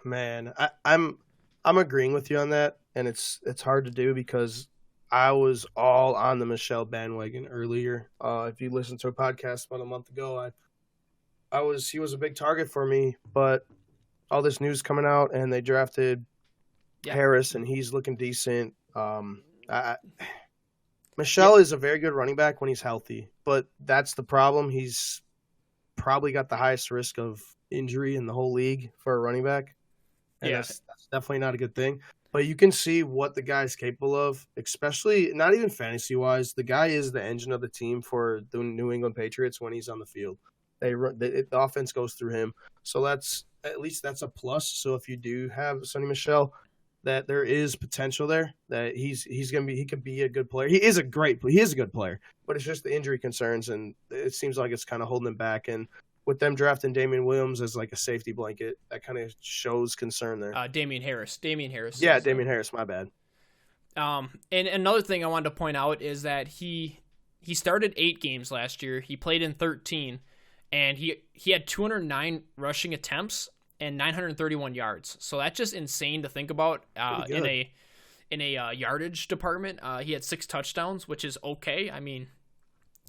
Man, I'm agreeing with you on that, and it's hard to do because I was all on the Michel bandwagon earlier. If you listened to a podcast about a month ago, he was a big target for me, but all this news coming out, and they drafted Harris, and he's looking decent. Michel is a very good running back when he's healthy, but that's the problem. He's probably got the highest risk of injury in the whole league for a running back. And that's definitely not a good thing. But you can see what the guy's capable of, especially not even fantasy-wise. The guy is the engine of the team for the New England Patriots when he's on the field. The offense goes through him. So that's a plus. So if you do have Sony Michel, that there is potential there, that he could be a good player. He is a good player, but it's just the injury concerns, and it seems like it's kind of holding him back. And with them drafting Damian Williams as like a safety blanket, that kind of shows concern there. Damian Harris. Yeah, Damian Harris, my bad. And another thing I wanted to point out is that he started 8 games last year. He played in 13, and he had 209 rushing attempts and 931 yards. So that's just insane to think about in a yardage department. He had 6 touchdowns, which is okay. I mean,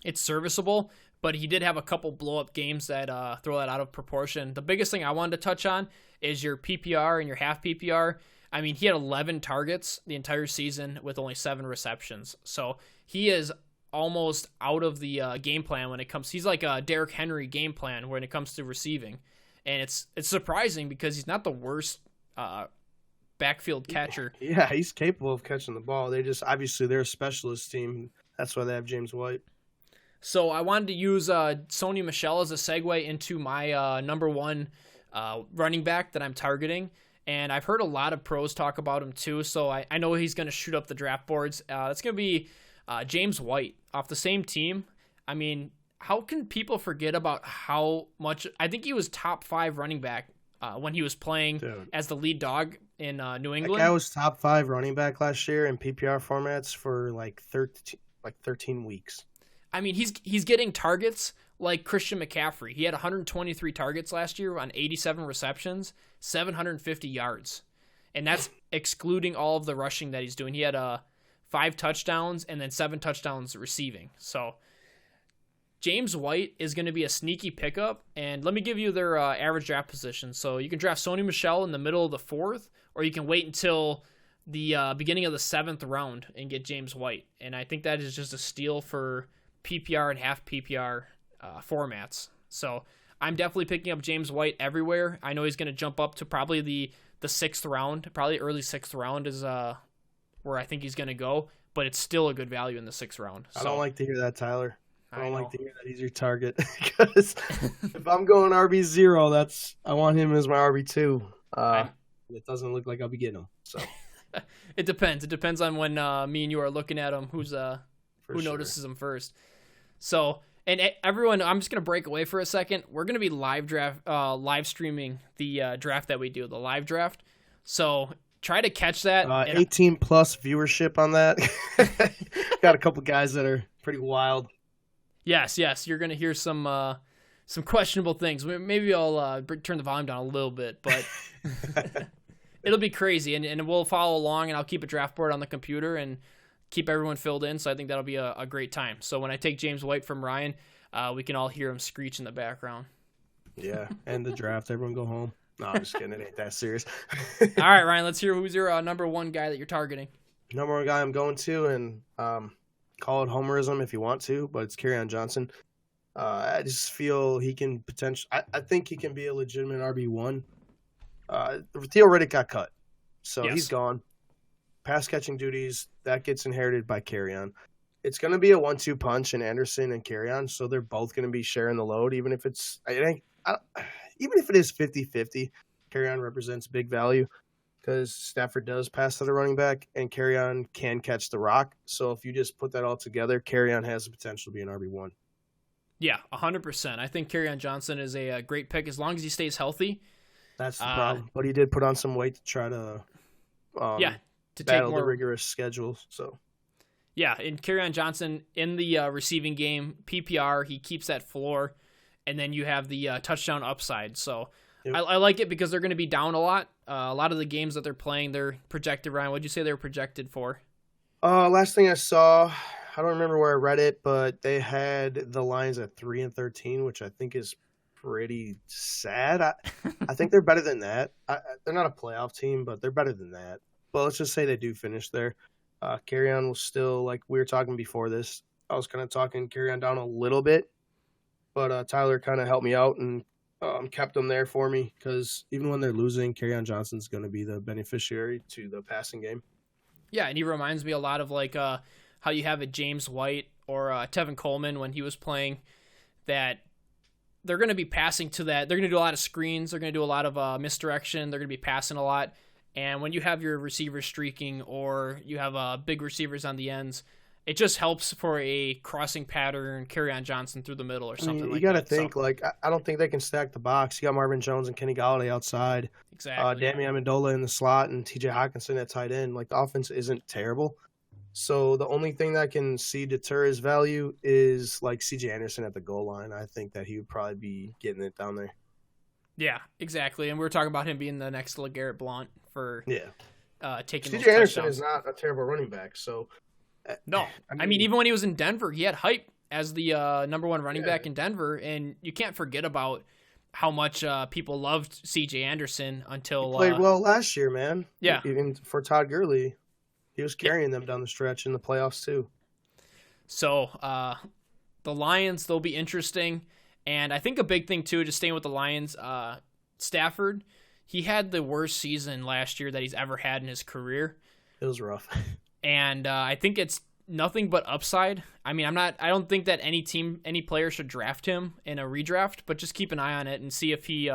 it's serviceable. But he did have a couple blow-up games that throw that out of proportion. The biggest thing I wanted to touch on is your PPR and your half PPR. I mean, he had 11 targets the entire season with only 7 receptions. So he is almost out of the game plan when it comes. He's like a Derrick Henry game plan when it comes to receiving. And it's surprising because he's not the worst backfield catcher. Yeah, he's capable of catching the ball. They're a specialist team. That's why they have James White. So I wanted to use Sony Michel as a segue into my number one running back that I'm targeting. And I've heard a lot of pros talk about him too, so I know he's going to shoot up the draft boards. It's going to be James White off the same team. I mean, how can people forget about how much – I think he was top 5 running back when he was playing as the lead dog in New England. That guy was top 5 running back last year in PPR formats for like 13 weeks. I mean, he's getting targets like Christian McCaffrey. He had 123 targets last year on 87 receptions, 750 yards. And that's excluding all of the rushing that he's doing. He had 5 touchdowns and then 7 touchdowns receiving. So James White is going to be a sneaky pickup. And let me give you their average draft position. So you can draft Sony Michel in the middle of the 4th, or you can wait until the beginning of the 7th round and get James White. And I think that is just a steal for PPR and half PPR formats. So I'm definitely picking up James White everywhere. I know he's going to jump up to probably the 6th round. Probably early 6th round is where I think he's going to go. But it's still a good value in the 6th round. So, I don't like to hear that, Tyler. I don't like to hear that he's your target. Because if I'm going RB0, I want him as my RB2. It doesn't look like I'll be getting him. So it depends. It depends on when me and you are looking at him. Who notices him first? So, and everyone, I'm just gonna break away for a second. We're gonna be live streaming the draft that we do, the live draft. So try to catch that. 18 plus viewership on that. Got a couple guys that are pretty wild. Yes. You're gonna hear some questionable things. Maybe I'll turn the volume down a little bit, but it'll be crazy. And we'll follow along, and I'll keep a draft board on the computer and keep everyone filled in. So I think that'll be a great time. So when I take James White from Ryan, we can all hear him screech in the background. Yeah, and the draft. Everyone go home. No, I'm just kidding. It ain't that serious. All right, Ryan, let's hear who's your number one guy that you're targeting. Number one guy I'm going to, and call it homerism if you want to, but it's Kerryon Johnson. I just feel he can potentially. I think he can be a legitimate RB1. Theo Riddick got cut, so He's gone. Pass catching duties that gets inherited by Kerryon. It's going to be a 1-2 punch in Anderson and Kerryon, so they're both going to be sharing the load, even if it is 50-50. Kerryon represents big value because Stafford does pass to the running back, and Kerryon can catch the rock. So if you just put that all together, Kerryon has the potential to be an RB1. Yeah, 100%. I think Kerryon Johnson is a great pick as long as he stays healthy. That's the problem. But he did put on some weight to try to battle the rigorous schedule. So yeah, and Kerryon Johnson in the receiving game, PPR, he keeps that floor, and then you have the touchdown upside. So yep. I like it because they're going to be down a lot. A lot of the games that they're playing, they're projected. Ryan, what did you say they were projected for? Last thing I saw, I don't remember where I read it, but they had the Lions at 3-13, which I think is pretty sad. I think they're better than that. They're not a playoff team, but they're better than that. But let's just say they do finish there. Kerryon was still, like we were talking before this, I was kind of talking Kerryon down a little bit, but Tyler kind of helped me out and kept them there for me because even when they're losing, Kerryon Johnson's going to be the beneficiary to the passing game. Yeah, and he reminds me a lot of like how you have a James White or Tevin Coleman when he was playing, that they're going to be passing to that. They're going to do a lot of screens. They're going to do a lot of misdirection. They're going to be passing a lot. And when you have your receivers streaking or you have big receivers on the ends, it just helps for a crossing pattern, Kerryon Johnson through the middle or something like that. You got to think, I don't think they can stack the box. You got Marvin Jones and Kenny Golladay outside. Exactly. Danny Amendola in the slot and TJ Hawkinson at tight end. Like, the offense isn't terrible. So the only thing that can deter his value is like CJ Anderson at the goal line. I think that he would probably be getting it down there. Yeah, exactly. And we were talking about him being the next LeGarrette Blount for taking CJ Anderson is not a terrible running back. So no, I mean, even when he was in Denver, he had hype as the number one running back in Denver, and you can't forget about how much people loved CJ Anderson until he played well last year, man. Yeah, even for Todd Gurley, he was carrying them down the stretch in the playoffs too. So the Lions, they'll be interesting, and I think a big thing too, just staying with the Lions, Stafford, he had the worst season last year that he's ever had in his career. It was rough. And I think it's nothing but upside. I mean, I don't think that any player should draft him in a redraft, but just keep an eye on it and see if he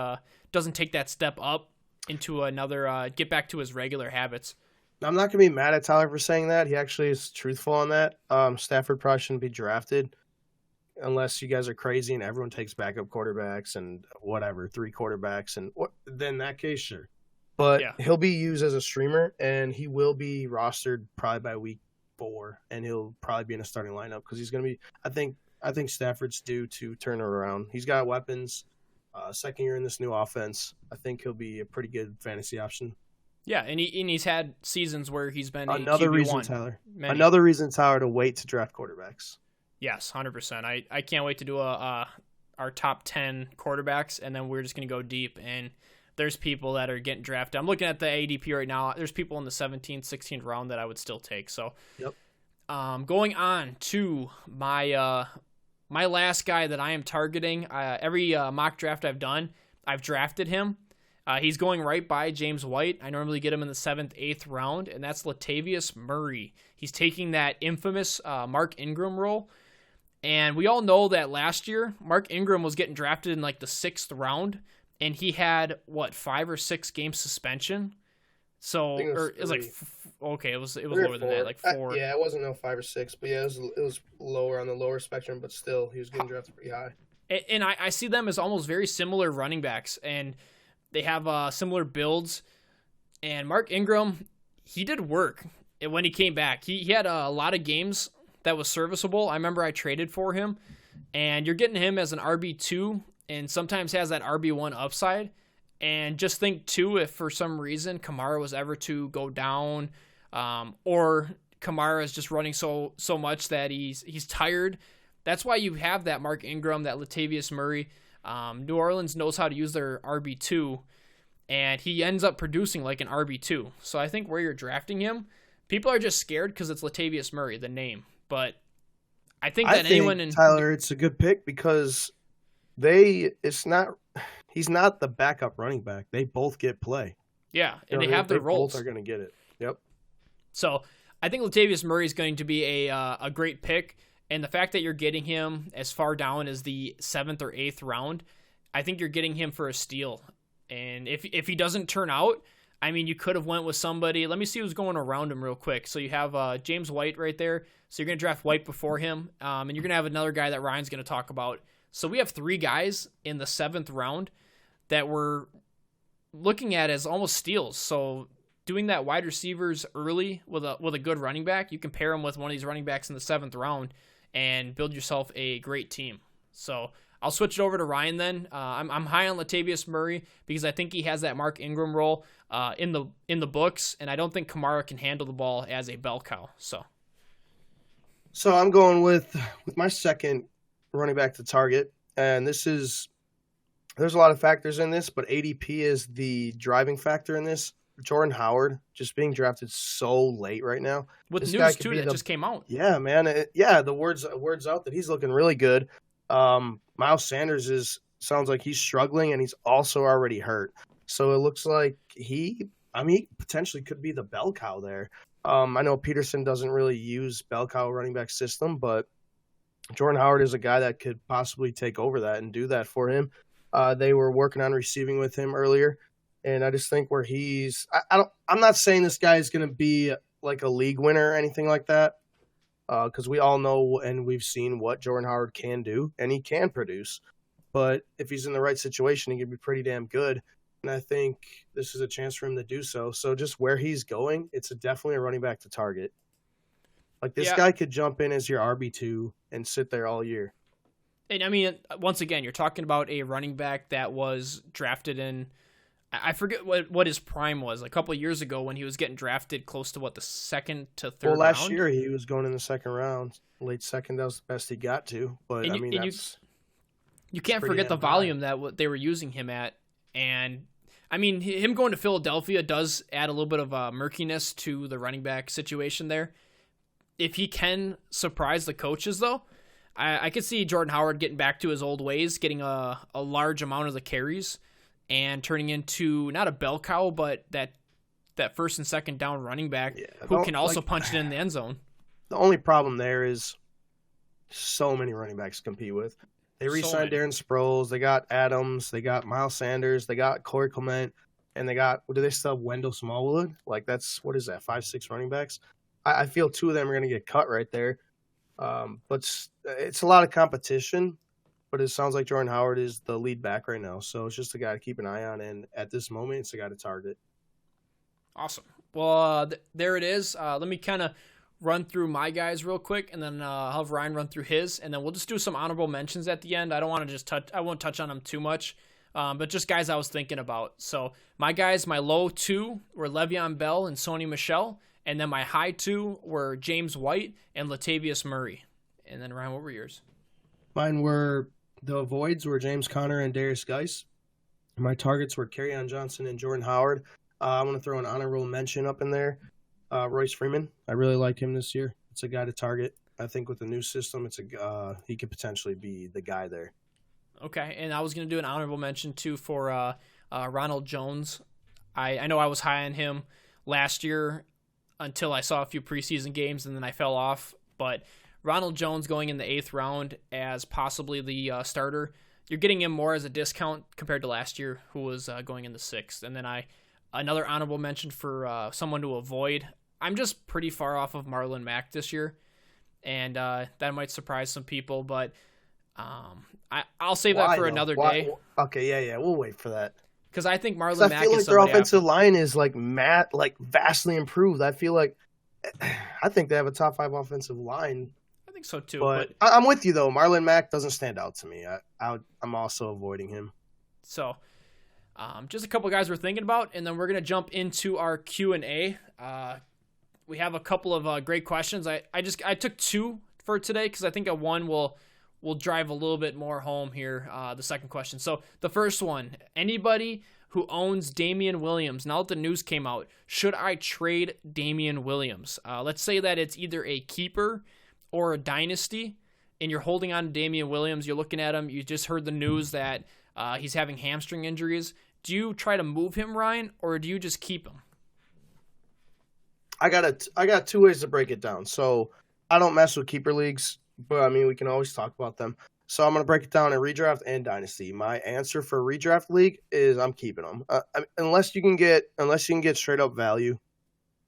doesn't take that step up into another, get back to his regular habits. I'm not going to be mad at Tyler for saying that. He actually is truthful on that. Stafford probably shouldn't be drafted unless you guys are crazy and everyone takes backup quarterbacks and whatever, 3 quarterbacks. And then in that case, sure. But he'll be used as a streamer, and he will be rostered probably by week 4, and he'll probably be in a starting lineup because he's going to be. I think Stafford's due to turn it around. He's got weapons. Second year in this new offense, I think he'll be a pretty good fantasy option. Yeah, and he's had seasons where he's been another reason, Tyler. Another reason, Tyler, to wait to draft quarterbacks. Yes, 100%. I can't wait to do our top 10 quarterbacks, and then we're just going to go deep and there's people that are getting drafted. I'm looking at the ADP right now. There's people in the 17th, 16th round that I would still take. So, Yep. Going on to my my last guy that I am targeting. Every mock draft I've done, I've drafted him. He's going right by James White. I normally get him in the 7th, 8th round, and that's Latavius Murray. He's taking that infamous Mark Ingram role. And we all know that last year, Mark Ingram was getting drafted in like the 6th round, and he had, 5 or 6 game suspension? So, it was like, okay, it was lower than that, like 4. Yeah, it wasn't no 5 or 6, but yeah, it was lower on the lower spectrum, but still, he was getting drafted pretty high. And I see them as almost very similar running backs, and they have similar builds. And Mark Ingram, he did work when he came back. He had a lot of games that was serviceable. I remember I traded for him, and you're getting him as an RB2 and sometimes has that RB1 upside. And just think, too, if for some reason Kamara was ever to go down or Kamara is just running so much that he's tired, that's why you have that Mark Ingram, that Latavius Murray. New Orleans knows how to use their RB2, and he ends up producing like an RB2. So I think where you're drafting him, people are just scared because it's Latavius Murray, the name. But I think Tyler, it's a good pick because he's not the backup running back. They both get play. Yeah, and they have their roles. Both are going to get it. Yep. So I think Latavius Murray is going to be a great pick. And the fact that you're getting him as far down as the 7th or 8th round, I think you're getting him for a steal. And if he doesn't turn out, I mean, you could have went with somebody. Let me see who's going around him real quick. So you have James White right there. So you're going to draft White before him. And you're going to have another guy that Ryan's going to talk about. So we have 3 guys in the 7th round that we're looking at as almost steals. So doing that wide receivers early with a good running back, you can pair him with one of these running backs in the 7th round and build yourself a great team. So I'll switch it over to Ryan then. I'm high on Latavius Murray because I think he has that Mark Ingram role in the books, and I don't think Kamara can handle the ball as a bell cow. So I'm going with my second running back to target, and there's a lot of factors in this, but ADP is the driving factor in this. Jordan Howard just being drafted so late right now. With this news too that just came out. Yeah, man. The word's out that he's looking really good. Miles Sanders sounds like he's struggling, and he's also already hurt. So it looks like he potentially could be the bell cow there. I know Peterson doesn't really use bell cow running back system, but Jordan Howard is a guy that could possibly take over that and do that for him. They were working on receiving with him earlier. And I just think where I'm not saying this guy is going to be like a league winner or anything like that, because we all know and we've seen what Jordan Howard can do, and he can produce. But if he's in the right situation, he can be pretty damn good. And I think this is a chance for him to do so. So just where he's going, it's definitely a running back to target. Like this guy could jump in as your RB2 and sit there all year. And I mean, once again, you're talking about a running back that was drafted in, I forget what his prime was, a couple of years ago when he was getting drafted close to the 2nd to 3rd round. Well, last year he was going in the 2nd round, late 2nd. That was the best he got to. But you can't forget the volume that they were using him at. And I mean, him going to Philadelphia does add a little bit of murkiness to the running back situation there. If he can surprise the coaches, though, I could see Jordan Howard getting back to his old ways, getting a large amount of the carries, and turning into not a bell cow, but that 1st and 2nd down running back who can also punch it in the end zone. The only problem there is so many running backs to compete with. They re-signed Darren Sproles, they got Adams, they got Miles Sanders, they got Corey Clement, and they got, do they still have Wendell Smallwood? Like that's, 5-6 running backs? I feel 2 of them are going to get cut right there. But it's a lot of competition. But it sounds like Jordan Howard is the lead back right now. So it's just a guy to keep an eye on. And at this moment, it's a guy to target. Awesome. Well, there it is. Let me kind of run through my guys real quick, and then I'll have Ryan run through his. And then we'll just do some honorable mentions at the end. I don't want to I won't touch on them too much. But just guys I was thinking about. So my guys, my low 2 were Le'Veon Bell and Sony Michel. And then my high 2 were James White and Latavius Murray. And then Ryan, what were yours? Mine were... The voids were James Conner and Darius Geis. My targets were Kerryon Johnson and Jordan Howard. I want to throw an honorable mention up in there. Royce Freeman. I really like him this year. It's a guy to target. I think with the new system, he could potentially be the guy there. Okay, and I was going to do an honorable mention too for Ronald Jones. I know I was high on him last year until I saw a few preseason games, and then I fell off. But Ronald Jones going in the 8th round as possibly the starter, you're getting him more as a discount compared to last year, who was going in the 6th. And then another honorable mention for someone to avoid. I'm just pretty far off of Marlon Mack this year, and that might surprise some people, but I'll save that for another day. Okay, we'll wait for that. Because I think Marlon Mack I feel like is their offensive line is vastly improved. I think they have a top 5 offensive line. I think so too. But I'm with you though. Marlon Mack doesn't stand out to me. I'm also avoiding him. So, just a couple guys we're thinking about, and then we're gonna jump into our Q&A. We have a couple of great questions. I took 2 for today because I think one will drive a little bit more home here, the second question. So the first one, anybody who owns Damian Williams, now that the news came out, should I trade Damian Williams? Let's say that it's either a keeper or a dynasty, and you're holding on to Damian Williams, you're looking at him, you just heard the news that he's having hamstring injuries. Do you try to move him, Ryan, or do you just keep him? I got 2 ways to break it down. So I don't mess with keeper leagues, but I mean, we can always talk about them. So I'm going to break it down in redraft and dynasty. My answer for redraft league is I'm keeping them. Unless you can get straight up value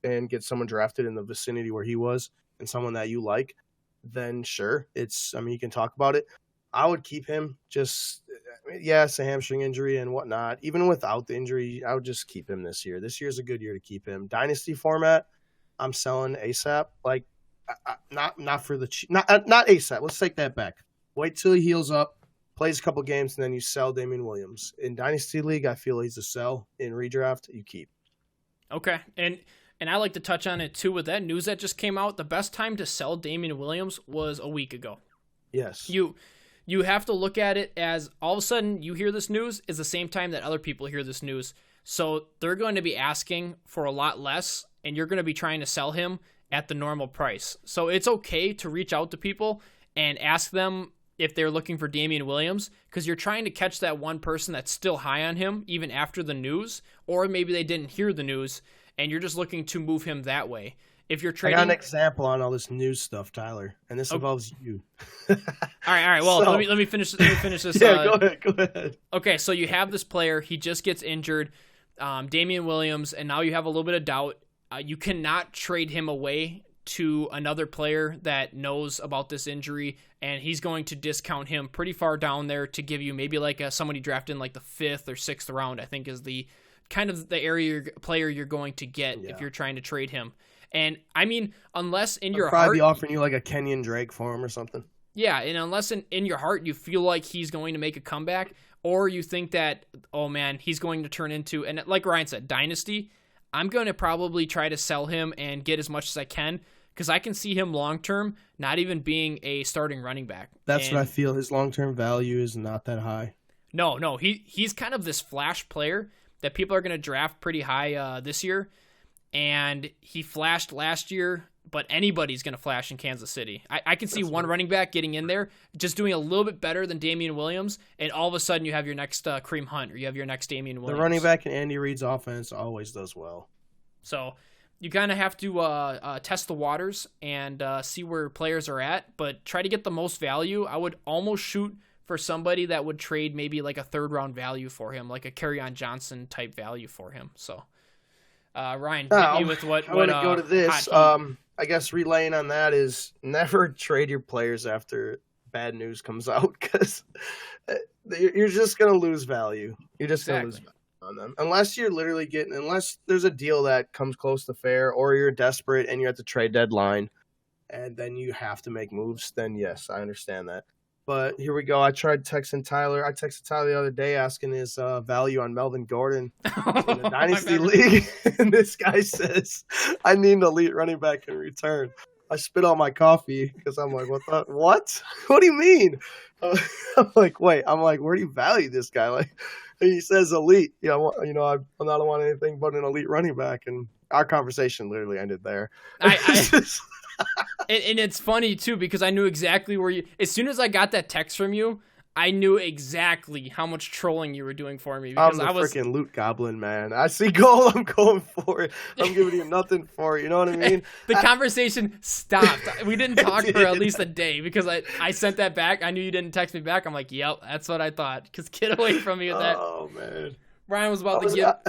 and get someone drafted in the vicinity where he was and someone that you like, then sure. You can talk about it. I would keep him. It's a hamstring injury and whatnot. Even without the injury, I would just keep him this year. This year's a good year to keep him. Dynasty format, I'm selling ASAP. Not ASAP. Let's take that back. Wait till he heals up, plays a couple games, and then you sell Damian Williams. In Dynasty League, I feel he's a sell. In redraft, you keep. Okay, and I like to touch on it too with that news that just came out. The best time to sell Damian Williams was a week ago. Yes. You have to look at it as all of a sudden you hear this news is the same time that other people hear this news. So they're going to be asking for a lot less, and you're going to be trying to sell him at the normal price. So it's okay to reach out to people and ask them if they're looking for Damian Williams, because you're trying to catch that one person that's still high on him even after the news, or maybe they didn't hear the news and you're just looking to move him that way. If you're trading, I got an example on all this news stuff, Tyler, and this involves you. All right. Well, let me finish this. Yeah, go ahead. Okay, so you have this player. He just gets injured, Damian Williams, and now you have a little bit of doubt. You cannot trade him away to another player that knows about this injury, and he's going to discount him pretty far down there to give you maybe somebody drafted in the 5th or 6th round, I think is the kind of the player you're going to get if you're trying to trade him. And I mean, unless in your heart, probably offering you a Kenyon Drake for him or something. Yeah, and unless in your heart you feel like he's going to make a comeback, or you think that, oh man, he's going to turn into, and like Ryan said, dynasty, I'm going to probably try to sell him and get as much as I can, because I can see him long-term not even being a starting running back. That's what I feel. His long-term value is not that high. No, he's kind of this flash player that people are going to draft pretty high this year, and he flashed last year, but anybody's going to flash in Kansas City. I can see one running back getting in there, just doing a little bit better than Damian Williams, and all of a sudden you have your next Kareem Hunt, or you have your next Damian Williams. The running back in Andy Reid's offense always does well. So you kind of have to test the waters and see where players are at, but try to get the most value. I would almost shoot for somebody that would trade maybe a 3rd-round value for him, like a Kerryon Johnson type value for him. So, Ryan, hit me with what? I want to go to this. I guess relaying on that is never trade your players after bad news comes out, because you're just going to lose value. You're just going to lose value on them. Unless there's a deal that comes close to fair, or you're desperate and you're at the trade deadline and then you have to make moves, then yes, I understand that. But here we go. I tried texting Tyler. I texted Tyler the other day asking his value on Melvin Gordon in the Dynasty League. And this guy says, I need an elite running back in return. I spit on my coffee because I'm like, what? What do you mean? I'm like, wait. I'm like, where do you value this guy? he says elite. I don't want anything but an elite running back, and our conversation literally ended there. And it's funny too because I knew exactly where you. As soon as I got that text from you, I knew exactly how much trolling you were doing for me. Because I'm the freaking loot goblin, man. I see gold, I'm going for it. I'm giving you nothing for it. You know what I mean? The conversation stopped. We didn't talk for at least a day because I sent that back. I knew you didn't text me back. I'm like, yep, that's what I thought. Because get away from me with that. Oh man, Ryan was about to get.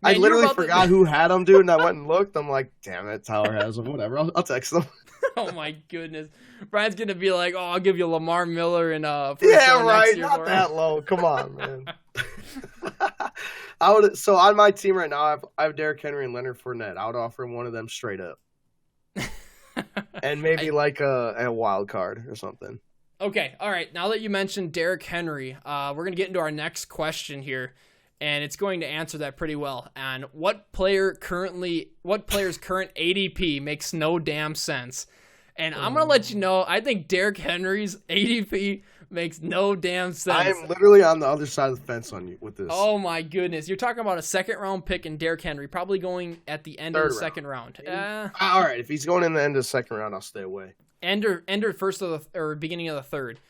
I literally forgot who had them, dude, and I went and looked. I'm like, damn it, Tyler has them. Whatever, I'll text them. Oh my goodness, Brian's gonna be like, "Oh, I'll give you Lamar Miller and yeah, right, not that low. Come on, man." So on my team right now, I have Derrick Henry and Leonard Fournette. I would offer him one of them straight up, and maybe like a wild card or something. Okay, all right. Now that you mentioned Derrick Henry, we're gonna get into our next question here. And it's going to answer that pretty well. And what player's current ADP makes no damn sense? And I'm going to let you know, I think Derrick Henry's ADP makes no damn sense. I am literally on the other side of the fence on you with this. Oh my goodness. You're talking about a second-round pick in Derrick Henry, probably going at the end of the second round. All right, if he's going in the end of the second round, I'll stay away. End or first of the or beginning of the third.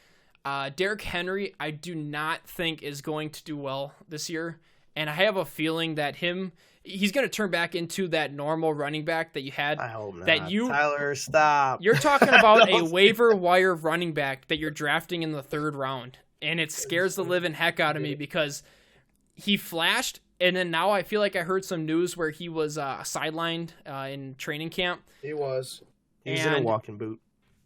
Derrick Henry, I do not think is going to do well this year. And I have a feeling that he's going to turn back into that normal running back that you had. I hope not. Tyler, stop. You're talking about a waiver wire running back that you're drafting in the third round. And it scares the living heck out of me because he flashed. And then now I feel like I heard some news where he was sidelined in training camp. He was. He's in a walking boot.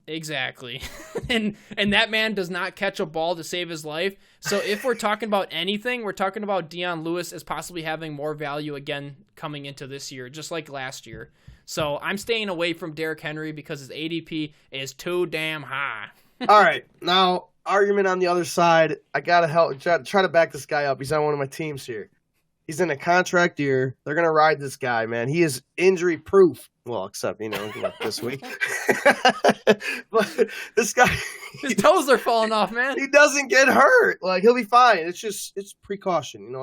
Exactly. and that man does not catch a ball to save his life. So if we're talking about anything, we're talking about Dion Lewis as possibly having more value again coming into this year, just like last year. So I'm staying away from Derrick Henry because his ADP is too damn high. All right. Now, argument on the other side. I got to try to back this guy up. He's on one of my teams here. He's in a contract year. They're going to ride this guy, man. He is injury proof. Well, except, this week. But this guy... His toes are falling off, man. He doesn't get hurt. Like, he'll be fine. It's precaution.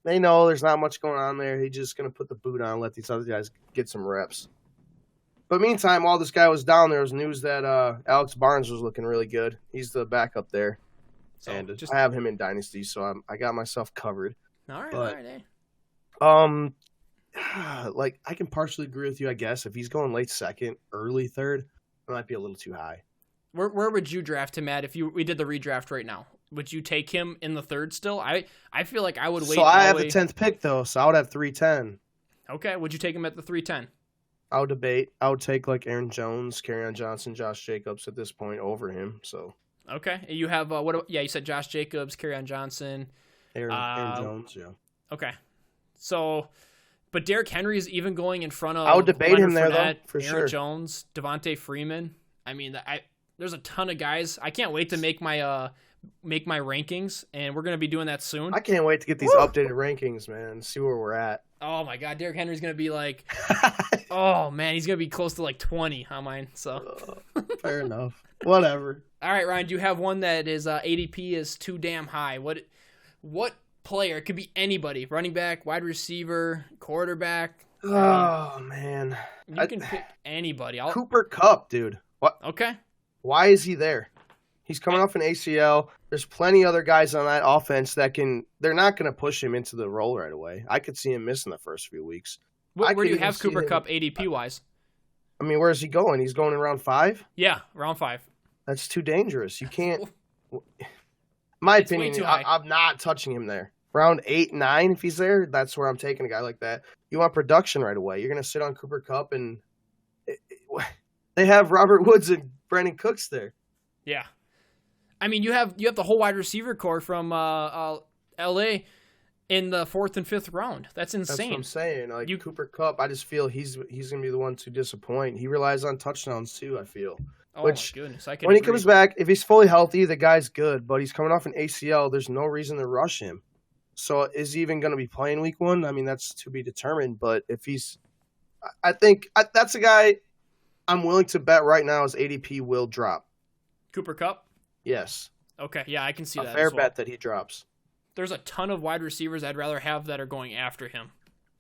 They know there's not much going on there. He's just going to put the boot on and let these other guys get some reps. But meantime, while this guy was down, there was news that Alex Barnes was looking really good. He's the backup there. So and I have him in Dynasty, so I got myself covered. All right, like I can partially agree with you, I guess. If he's going late second, early third, it might be a little too high. Where would you draft him at if we did the redraft right now? Would you take him in the third still? I feel like I would wait. So I have the 10th pick though, so I would have 310. Okay, would you take him at the 310? I would debate. I would take like Aaron Jones, Kerryon Johnson, Josh Jacobs at this point over him. So okay, you have you said Josh Jacobs, Kerryon Johnson. Aaron Jones, yeah. Okay. So, but Derrick Henry is even going in front of I would debate Leonard him there, Fournette, though, for Aaron sure. Jones, Devontae Freeman. I mean, there's a ton of guys. I can't wait to make my rankings, and we're going to be doing that soon. I can't wait to get these updated rankings, man. See where we're at. Oh, my God. Derrick Henry's going to be like, oh, man, he's going to be close to like 20 on mine. So fair enough. Whatever. All right, Ryan, do you have one that is ADP is too damn high? What player, it could be anybody, running back, wide receiver, quarterback. Oh, man. You can pick anybody. Cooper Kupp, dude. What? Okay. Why is he there? He's coming off an ACL. There's plenty other guys on that offense they're not going to push him into the role right away. I could see him missing the first few weeks. Where do you have Cooper Kupp ADP-wise? I mean, where is he going? He's going in round 5? Yeah, round 5. That's too dangerous. You can't... My It's opinion, way too high. I'm not touching him there. Round 8, 9, if he's there, that's where I'm taking a guy like that. You want production right away. You're going to sit on Cooper Kupp, and they have Robert Woods and Brandon Cooks there. Yeah. I mean, you have the whole wide receiver core from L.A. in the 4th and 5th round. That's insane. That's what I'm saying. Like Cooper Kupp, I just feel he's going to be the one to disappoint. He relies on touchdowns too, I feel. Oh, Which, my goodness. when he comes back, if he's fully healthy, the guy's good. But he's coming off an ACL. There's no reason to rush him. So is he even going to be playing week 1? I mean, that's to be determined. But if he's – I think that's a guy I'm willing to bet right now his ADP will drop. Cooper Kupp? Yes. Okay, yeah, I can see that. A fair bet that he drops. there's a ton of wide receivers I'd rather have that are going after him.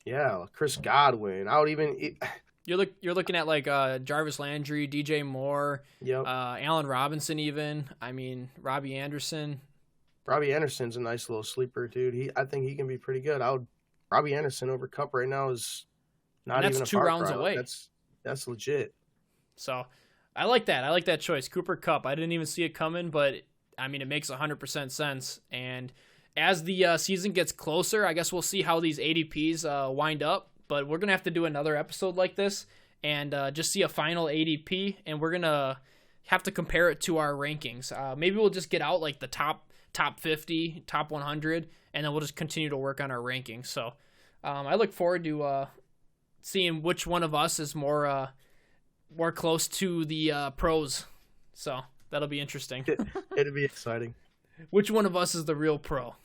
Yeah, Chris Godwin. I would even. You're looking at like Jarvis Landry, DJ Moore, Yep. Allen Robinson, even. I mean, Robbie Anderson. Robbie Anderson's a nice little sleeper, dude. I think he can be pretty good. Robbie Anderson over Kupp right now is not even a 2 rounds away. That's legit. So I like that. I like that choice. Cooper Kupp. I didn't even see it coming, but I mean, it makes 100% sense. And as the season gets closer, I guess we'll see how these ADPs wind up. But we're going to have to do another episode like this and just see a final ADP. And we're going to have to compare it to our rankings. Maybe we'll just get out like the top 50, top 100, and then we'll just continue to work on our rankings. So I look forward to seeing which one of us is more close to the pros. So that'll be interesting. It'll be exciting. Which one of us is the real pro?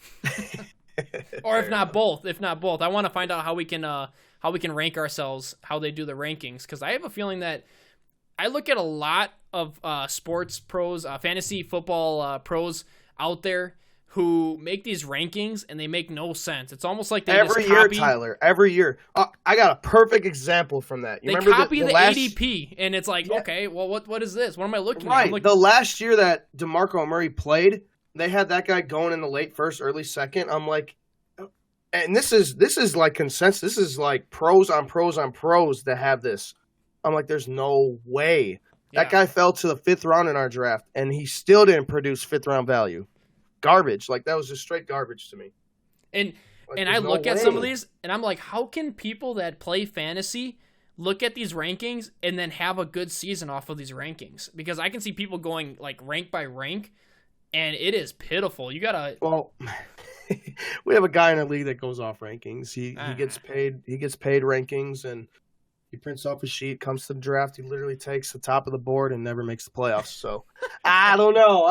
Or if not both. I want to find out how we can rank ourselves, how they do the rankings, because I have a feeling that I look at a lot of sports pros, fantasy football pros out there who make these rankings and they make no sense. It's almost like they every year, Tyler. Every year, I got a perfect example from that. They copy the ADP, and it's like, okay, well, what is this? What am I looking at? Right. The last year that DeMarco Murray played, they had that guy going in the late first, early second. I'm like, and this is like consensus. This is like pros on pros on pros that have this. I'm like, there's no way. That guy fell to the 5th round in our draft, and he still didn't produce 5th round value. Garbage. Like, that was just straight garbage to me. And I look at some of these, and I'm like, how can people that play fantasy look at these rankings and then have a good season off of these rankings? Because I can see people going like rank by rank, and it is pitiful. You gotta. Well, we have a guy in the league that goes off rankings. He gets paid. He gets paid rankings, and he prints off a sheet. Comes to the draft, he literally takes the top of the board and never makes the playoffs. So I don't know.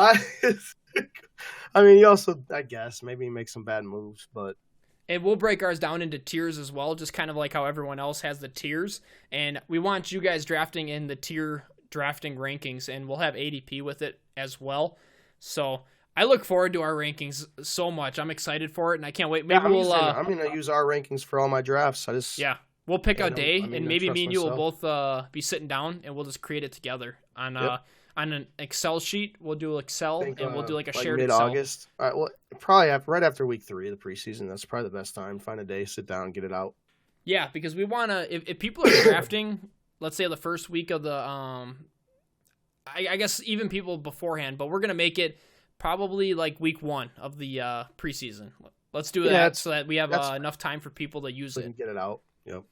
I mean, he also, I guess, maybe he makes some bad moves, but. And we'll break ours down into tiers as well, just kind of like how everyone else has the tiers. And we want you guys drafting in the tier drafting rankings, and we'll have ADP with it as well. So I look forward to our rankings so much. I'm excited for it, and I can't wait. Maybe I'm going to use our rankings for all my drafts. We'll pick a day, and maybe me and you will both be sitting down, and we'll just create it together on an Excel sheet. We'll do Excel, and we'll do like a shared mid-August. All right, well, probably right after week 3 of the preseason. That's probably the best time. Find a day, sit down, get it out. Yeah, because we want to. If people are drafting, let's say the first week of the, I guess even people beforehand, but we're gonna make it probably like week 1 of the preseason. Let's do that so that we have enough time for people to use it. Get it out. Yep.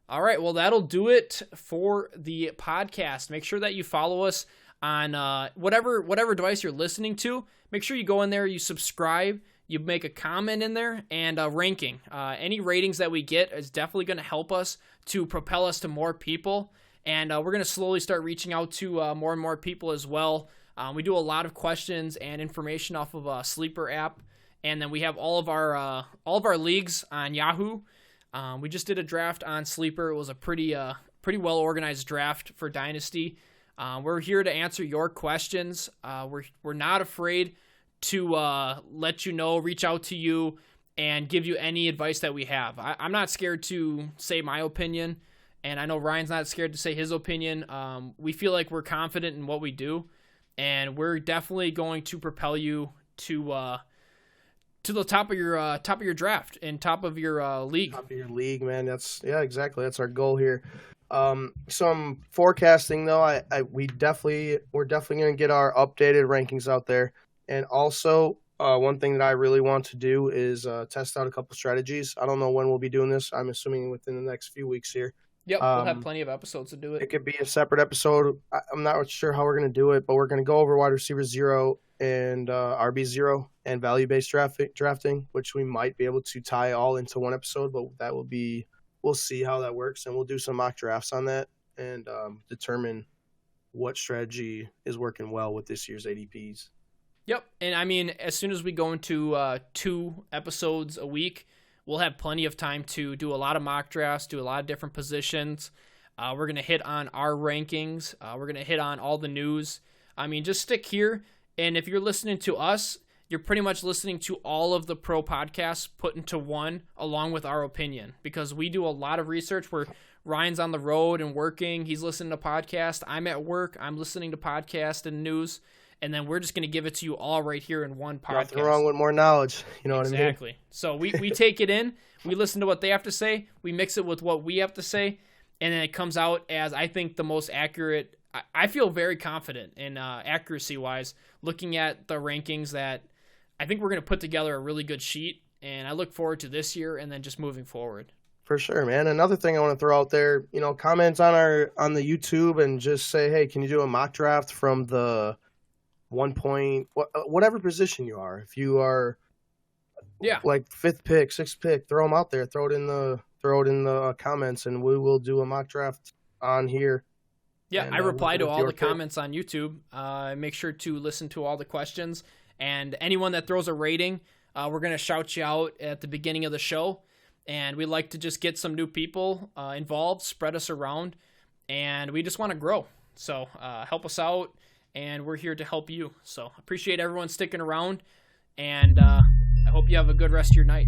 All right, well, that'll do it for the podcast. Make sure that you follow us on whatever device you're listening to. Make sure you go in there, you subscribe, you make a comment in there, and a ranking. Any ratings that we get is definitely going to help us to propel us to more people, and we're going to slowly start reaching out to more and more people as well. We do a lot of questions and information off of a Sleeper app, and then we have all of our leagues on Yahoo. We just did a draft on Sleeper. It was a pretty well organized draft for Dynasty. We're here to answer your questions. We're not afraid to let you know, reach out to you, and give you any advice that we have. I'm not scared to say my opinion, and I know Ryan's not scared to say his opinion. We feel like we're confident in what we do, and we're definitely going to propel you to the top of your draft and top of your league. Top of your league, man. Exactly. That's our goal here. Some forecasting though. We're definitely going to get our updated rankings out there, and also one thing that I really want to do is test out a couple strategies. I don't know when we'll be doing this. I'm assuming within the next few weeks here. Yep, we'll have plenty of episodes to do it. It could be a separate episode. I'm not sure how we're going to do it, but we're going to go over wide receiver 0 and RB 0 and value-based drafting, which we might be able to tie all into one episode, but we'll see how that works, and we'll do some mock drafts on that and determine what strategy is working well with this year's ADPs. Yep, and I mean, as soon as we go into 2 episodes a week, we'll have plenty of time to do a lot of mock drafts, do a lot of different positions. We're going to hit on our rankings. We're going to hit on all the news. I mean, just stick here. And if you're listening to us, you're pretty much listening to all of the pro podcasts put into one along with our opinion, because we do a lot of research where Ryan's on the road and working. He's listening to podcasts. I'm at work. I'm listening to podcasts and news. And then we're just going to give it to you all right here in one podcast. Nothing wrong with more knowledge. You know what I mean? Exactly. So we take it in. We listen to what they have to say. We mix it with what we have to say. And then it comes out as, I think, the most accurate. I feel very confident in accuracy-wise, looking at the rankings, that I think we're going to put together a really good sheet. And I look forward to this year and then just moving forward. For sure, man. Another thing I want to throw out there, comments on the YouTube and just say, hey, can you do a mock draft from the whatever position you are? If you are like 5th pick, 6th pick, throw them out there. Throw it in the comments, and we will do a mock draft on here. Yeah, I reply to all the comments on YouTube. Make sure to listen to all the questions. And anyone that throws a rating, we're going to shout you out at the beginning of the show. And we like to just get some new people involved, spread us around, and we just want to grow. So help us out, and we're here to help you. So appreciate everyone sticking around, and I hope you have a good rest of your night.